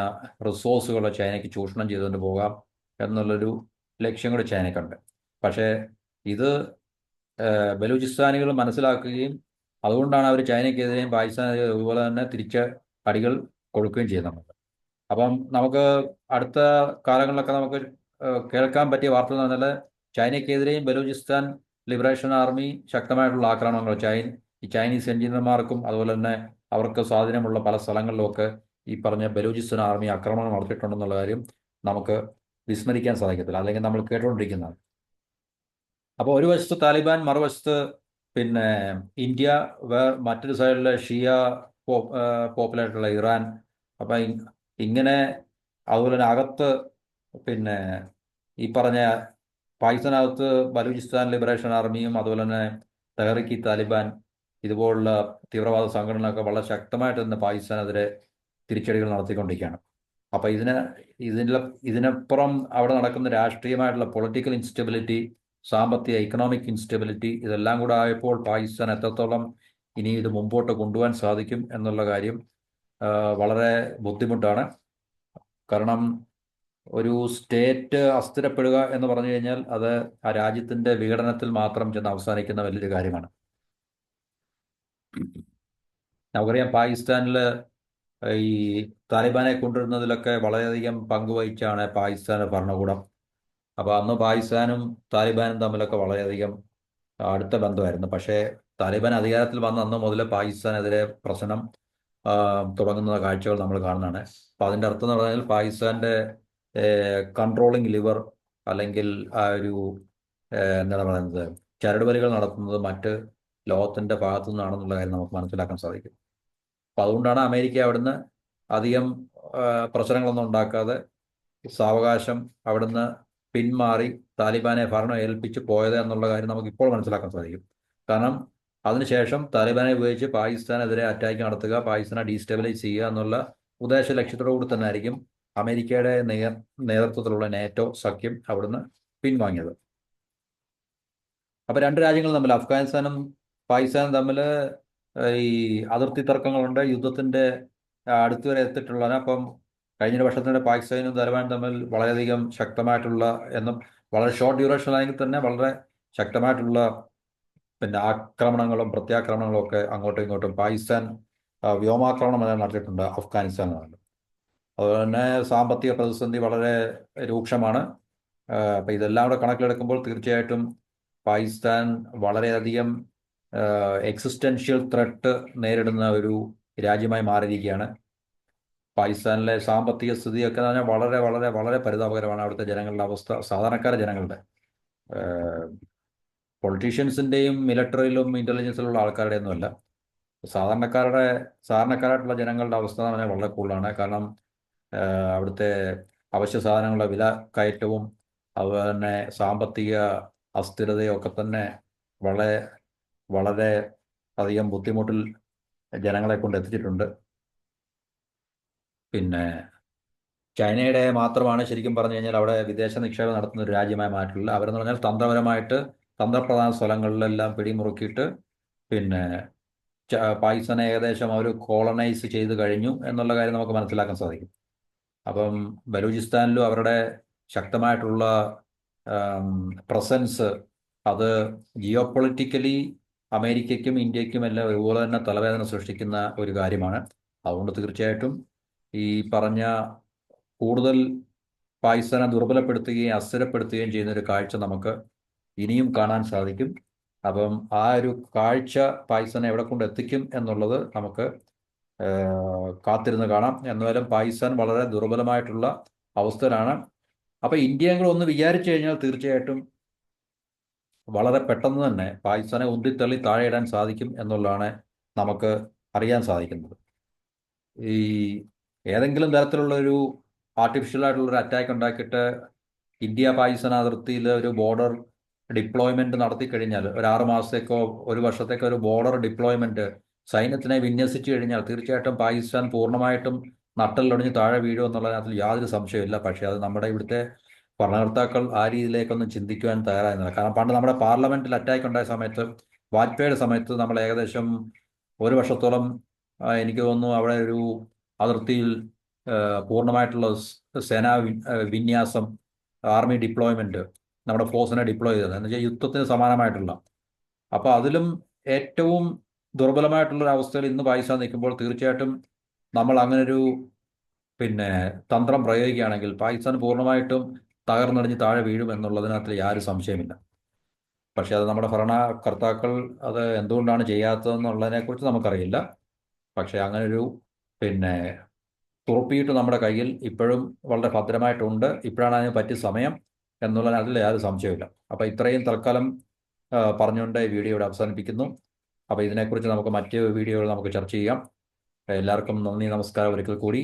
റിസോഴ്സുകൾ ചൈനയ്ക്ക് ചൂഷണം ചെയ്തുകൊണ്ട് പോകാം എന്നുള്ളൊരു ലക്ഷ്യം കൂടി ചൈനയ്ക്കുണ്ട്. പക്ഷേ ഇത് ബലൂചിസ്ഥാനികൾ മനസ്സിലാക്കുകയും അതുകൊണ്ടാണ് അവർ ചൈനയ്ക്കെതിരെയും പാകിസ്ഥാനെതിരെ അതുപോലെ തന്നെ തിരിച്ച് അടികൾ കൊടുക്കുകയും ചെയ്യുന്നത്. അപ്പം നമുക്ക് അടുത്ത കാലങ്ങളിലൊക്കെ നമുക്ക് കേൾക്കാൻ പറ്റിയ വാർത്ത എന്ന് പറഞ്ഞാൽ ചൈനയ്ക്കെതിരെയും ബലൂചിസ്ഥാൻ ലിബറേഷൻ ആർമി ശക്തമായിട്ടുള്ള ആക്രമണങ്ങൾ ഈ ചൈനീസ് എഞ്ചിനീയർമാർക്കും അതുപോലെ തന്നെ അവർക്ക് സ്വാധീനമുള്ള പല സ്ഥലങ്ങളിലുമൊക്കെ ഈ പറഞ്ഞ ബലൂചിസ്ഥാൻ ആർമി ആക്രമണം നടത്തിയിട്ടുണ്ടെന്നുള്ള കാര്യം നമുക്ക് വിസ്മരിക്കാൻ സാധിക്കത്തില്ല, അല്ലെങ്കിൽ നമ്മൾ കേട്ടുകൊണ്ടിരിക്കുന്നതാണ്. അപ്പോൾ ഒരു വശത്ത് താലിബാൻ, മറുവശത്ത് പിന്നെ ഇന്ത്യ, മറ്റൊരു സൈഡിലെ ഷിയ പോപ്പുലായിട്ടുള്ള ഇറാൻ. അപ്പം ഇങ്ങനെ അതുപോലെ തന്നെ അകത്ത് പിന്നെ ഈ പറഞ്ഞ പാകിസ്ഥാനകത്ത് ബലൂചിസ്ഥാൻ ലിബറേഷൻ ആർമിയും അതുപോലെ തന്നെ തെഹ്രീക്ക് താലിബാൻ ഇതുപോലുള്ള തീവ്രവാദ സംഘടനകളൊക്കെ വളരെ ശക്തമായിട്ട് തന്നെ പാകിസ്ഥാനെതിരെ തിരിച്ചടികൾ നടത്തിക്കൊണ്ടിരിക്കുകയാണ്. അപ്പം ഇതിനപ്പുറം അവിടെ നടക്കുന്ന രാഷ്ട്രീയമായിട്ടുള്ള പൊളിറ്റിക്കൽ ഇൻസ്റ്റെബിലിറ്റി, സാമ്പത്തിക ഇക്കണോമിക് ഇൻസ്റ്റെബിലിറ്റി, ഇതെല്ലാം കൂടെ ആയപ്പോൾ പാകിസ്ഥാൻ എത്രത്തോളം ഇനി ഇത് മുമ്പോട്ട് കൊണ്ടുപോകാൻ സാധിക്കും എന്നുള്ള കാര്യം വളരെ ബുദ്ധിമുട്ടാണ്. കാരണം ഒരു സ്റ്റേറ്റ് അസ്ഥിരപ്പെടുക എന്ന് പറഞ്ഞു കഴിഞ്ഞാൽ അത് ആ രാജ്യത്തിൻ്റെ വിഘടനത്തിൽ മാത്രം ചെന്ന് അവസാനിക്കുന്ന വലിയൊരു കാര്യമാണ്. നമുക്കറിയാം പാകിസ്ഥാനിൽ ഈ താലിബാനെ കൊണ്ടുവരുന്നതിലൊക്കെ വളരെയധികം പങ്കുവഹിച്ചാണ് പാകിസ്ഥാന്റെ ഭരണകൂടം. അപ്പോൾ അന്ന് പാകിസ്ഥാനും താലിബാനും തമ്മിലൊക്കെ വളരെയധികം അടുത്ത ബന്ധമായിരുന്നു. പക്ഷേ താലിബാൻ അധികാരത്തിൽ വന്ന അന്ന് മുതൽ പാകിസ്ഥാനെതിരെ പ്രശ്നം തുടങ്ങുന്ന കാഴ്ചകൾ നമ്മൾ കാണുന്നതാണ്. അപ്പം അതിൻ്റെ അർത്ഥം എന്ന് പറഞ്ഞാൽ പാകിസ്ഥാന്റെ കൺട്രോളിങ് ലിവർ, അല്ലെങ്കിൽ ആ ഒരു എന്താണ് പറയുന്നത്, ചരടുവലികൾ നടത്തുന്നത് മറ്റ് ലോകത്തിൻ്റെ ഭാഗത്തു നിന്നാണെന്നുള്ള കാര്യം നമുക്ക് മനസ്സിലാക്കാൻ സാധിക്കും. അപ്പം അതുകൊണ്ടാണ് അമേരിക്ക അവിടുന്ന് അധികം പ്രശ്നങ്ങളൊന്നും ഉണ്ടാക്കാതെ സാവകാശം അവിടുന്ന് പിന്മാറി താലിബാനെ ഭരണം ഏൽപ്പിച്ച് പോയത് എന്നുള്ള കാര്യം നമുക്ക് ഇപ്പോൾ മനസ്സിലാക്കാൻ സാധിക്കും. കാരണം അതിനുശേഷം താലിബാനെ ഉപയോഗിച്ച് പാകിസ്ഥാനെതിരെ അറ്റാക്ക് നടത്തുക, പാകിസ്ഥാനെ ഡീസ്റ്റെബിലൈസ് ചെയ്യുക എന്നുള്ള ഉദ്ദേശ ലക്ഷ്യത്തോടു കൂടി തന്നെ ആയിരിക്കും അമേരിക്കയുടെ നേതൃത്വത്തിലുള്ള നാറ്റോ സഖ്യം അവിടുന്ന് പിൻവാങ്ങിയത്. അപ്പോൾ രണ്ട് രാജ്യങ്ങൾ തമ്മിൽ, അഫ്ഗാനിസ്ഥാനും പാകിസ്ഥാനും തമ്മിൽ ഈ അതിർത്തി തർക്കങ്ങളുണ്ട്, യുദ്ധത്തിൻ്റെ അടുത്തുവരെ എത്തിയിട്ടുള്ളതാണ്. അപ്പം കഴിഞ്ഞ വർഷത്തിനിടെ പാകിസ്ഥാനും താലിബാനും തമ്മിൽ വളരെയധികം ശക്തമായിട്ടുള്ള, എന്നും വളരെ ഷോർട്ട് ഡ്യൂറേഷൻ ആണെങ്കിൽ തന്നെ വളരെ ശക്തമായിട്ടുള്ള ആക്രമണങ്ങളും പ്രത്യാക്രമണങ്ങളും ഒക്കെ അങ്ങോട്ടും ഇങ്ങോട്ടും പാകിസ്ഥാൻ വ്യോമാക്രമണം എല്ലാം നടത്തിയിട്ടുണ്ട് അഫ്ഗാനിസ്ഥാനിലാണ്. അതുപോലെ തന്നെ സാമ്പത്തിക പ്രതിസന്ധി വളരെ രൂക്ഷമാണ്. അപ്പം ഇതെല്ലാം കൂടെ കണക്കിലെടുക്കുമ്പോൾ തീർച്ചയായിട്ടും പാകിസ്ഥാൻ വളരെയധികം എക്സിസ്റ്റൻഷ്യൽ ത്രെട്ട് നേരിടുന്ന ഒരു രാജ്യമായി മാറിയിരിക്കുകയാണ്. പാകിസ്ഥാനിലെ സാമ്പത്തിക സ്ഥിതിയൊക്കെ എന്ന് പറഞ്ഞാൽ വളരെ വളരെ വളരെ പരിതാപകരമാണ്. അവിടുത്തെ ജനങ്ങളുടെ അവസ്ഥ, സാധാരണക്കാര ജനങ്ങളുടെ, പൊളിറ്റീഷ്യൻസിൻ്റെയും മിലിറ്ററിയിലും ഇൻ്റലിജൻസിലുള്ള ആൾക്കാരുടെ ഒന്നുമല്ല, സാധാരണക്കാരായിട്ടുള്ള ജനങ്ങളുടെ അവസ്ഥ എന്ന് പറഞ്ഞാൽ വളരെ കൂടുതലാണ്. കാരണം അവിടുത്തെ അവശ്യ സാധനങ്ങളുടെ വില കയറ്റവും അതുപോലെ തന്നെ സാമ്പത്തിക അസ്ഥിരതയും ഒക്കെ തന്നെ വളരെ വളരെ അധികം ബുദ്ധിമുട്ടിൽ ജനങ്ങളെ കൊണ്ട് എത്തിച്ചിട്ടുണ്ട്. പിന്നെ ചൈനയുടെ മാത്രമാണ് ശരിക്കും പറഞ്ഞു കഴിഞ്ഞാൽ അവിടെ വിദേശ നിക്ഷേപം നടത്തുന്ന ഒരു രാജ്യമായി മാറ്റില്ല. അവരെന്ന് പറഞ്ഞാൽ തന്ത്രപരമായിട്ട് തന്ത്രപ്രധാന സ്ഥലങ്ങളിലെല്ലാം പിടിമുറുക്കിയിട്ട് പിന്നെ പാകിസ്ഥാനെ ഏകദേശം അവർ കോളനൈസ് ചെയ്ത് കഴിഞ്ഞു എന്നുള്ള കാര്യം നമുക്ക് മനസ്സിലാക്കാൻ സാധിക്കും. അപ്പം ബലൂചിസ്ഥാനിലും അവരുടെ ശക്തമായിട്ടുള്ള പ്രസൻസ് അത് ജിയോ പൊളിറ്റിക്കലി അമേരിക്കയ്ക്കും ഇന്ത്യക്കും എല്ലാം ഒരുപോലെ തന്നെ തലവേദന സൃഷ്ടിക്കുന്ന ഒരു കാര്യമാണ്. അതുകൊണ്ട് തീർച്ചയായിട്ടും ഈ പറഞ്ഞ കൂടുതൽ പാകിസ്ഥാനെ ദുർബലപ്പെടുത്തുകയും അസ്ഥിരപ്പെടുത്തുകയും ചെയ്യുന്ന ഒരു കാഴ്ച നമുക്ക് ഇനിയും കാണാൻ സാധിക്കും. അപ്പം ആ ഒരു കാഴ്ച പാകിസ്ഥാനെ എവിടെ കൊണ്ട് എത്തിക്കും എന്നുള്ളത് നമുക്ക് കാത്തിരുന്ന് കാണാം. എന്നാലും പാകിസ്ഥാൻ വളരെ ദുർബലമായിട്ടുള്ള അവസ്ഥയിലാണ്. അപ്പം ഇന്ത്യ കൂടെ ഒന്ന് വിചാരിച്ചു കഴിഞ്ഞാൽ തീർച്ചയായിട്ടും വളരെ പെട്ടെന്ന് തന്നെ പാകിസ്ഥാനെ ഉന്തിത്തള്ളി താഴെയിടാൻ സാധിക്കും എന്നുള്ളതാണ് നമുക്ക് അറിയാൻ സാധിക്കുന്നത്. ഈ ഏതെങ്കിലും തരത്തിലുള്ളൊരു ആർട്ടിഫിഷ്യലായിട്ടുള്ളൊരു അറ്റാക്ക് ഉണ്ടാക്കിയിട്ട് ഇന്ത്യ പാകിസ്ഥാൻ അതിർത്തിയിൽ ഒരു ബോർഡർ ഡിപ്ലോയ്മെൻറ്റ് നടത്തി കഴിഞ്ഞാൽ, ഒരു 6 മാസത്തേക്കോ ഒരു വർഷത്തേക്കോ ഒരു ബോർഡർ ഡിപ്ലോയ്മെൻറ്റ് സൈന്യത്തിനെ വിന്യസിച്ചു കഴിഞ്ഞാൽ തീർച്ചയായിട്ടും പാകിസ്ഥാൻ പൂർണ്ണമായിട്ടും നട്ടലൊടിഞ്ഞ് താഴെ വീഴും എന്നുള്ളതിനകത്ത് യാതൊരു സംശയമില്ല. പക്ഷേ അത് നമ്മുടെ ഇവിടുത്തെ ഭരണകർത്താക്കൾ ആ രീതിയിലേക്കൊന്നും ചിന്തിക്കുവാൻ തയ്യാറായിരുന്നില്ല. കാരണം പണ്ട് നമ്മുടെ പാർലമെൻറ്റിൽ അറ്റാക്ക് ഉണ്ടായ സമയത്ത്, വാജ്പേയിയുടെ സമയത്ത് നമ്മൾ ഏകദേശം ഒരു വർഷത്തോളം എനിക്ക് തോന്നുന്നു അവിടെ ഒരു അതിർത്തിയിൽ പൂർണ്ണമായിട്ടുള്ള സേനാ വിന്യാസം, ആർമി ഡിപ്ലോയ്മെൻറ്റ്, നമ്മുടെ ഫോഴ്സിനെ ഡിപ്ലോയ് ചെയ്തത് എന്ന് വെച്ചാൽ യുദ്ധത്തിന് സമാനമായിട്ടുള്ള. അപ്പോൾ അതിലും ഏറ്റവും ദുർബലമായിട്ടുള്ളൊരു അവസ്ഥയിൽ ഇന്ന് പാകിസ്ഥാൻ നിൽക്കുമ്പോൾ തീർച്ചയായിട്ടും നമ്മൾ അങ്ങനൊരു തന്ത്രം പ്രയോഗിക്കുകയാണെങ്കിൽ പാകിസ്ഥാൻ പൂർണ്ണമായിട്ടും തകർന്നടിഞ്ഞ് താഴെ വീഴും എന്നുള്ളതിനകത്ത് യാതൊരു സംശയമില്ല. പക്ഷേ അത് നമ്മുടെ ഭരണകർത്താക്കൾ അത് എന്തുകൊണ്ടാണ് ചെയ്യാത്തതെന്നുള്ളതിനെക്കുറിച്ച് നമുക്കറിയില്ല. പക്ഷേ അങ്ങനൊരു പിന്നെ തുറപ്പിയിട്ട് നമ്മുടെ കയ്യിൽ ഇപ്പോഴും വളരെ ഭദ്രമായിട്ടുണ്ട്. ഇപ്പോഴാണ് അതിന് പറ്റിയ സമയം എന്നുള്ളതിനകത്തിൽ യാതൊരു സംശയമില്ല. അപ്പോൾ ഇത്രയും തൽക്കാലം പറഞ്ഞുകൊണ്ട് ഈ വീഡിയോ ഇവിടെ അവസാനിപ്പിക്കുന്നു. അപ്പോൾ ഇതിനെക്കുറിച്ച് നമുക്ക് മറ്റ് വീഡിയോകൾ നമുക്ക് ചർച്ച ചെയ്യാം. എല്ലാവർക്കും നന്ദി, നമസ്കാരം ഒരിക്കൽ കൂടി.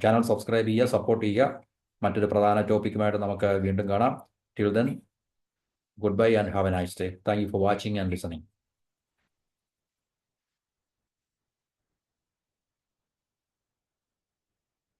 ചാനൽ സബ്സ്ക്രൈബ് ചെയ്യുക, സപ്പോർട്ട് ചെയ്യുക. മറ്റൊരു പ്രധാന ടോപ്പിക്കുമായിട്ട് നമുക്ക് വീണ്ടും കാണാം. Till then, goodbye and have a nice day. Thank you for watching and listening.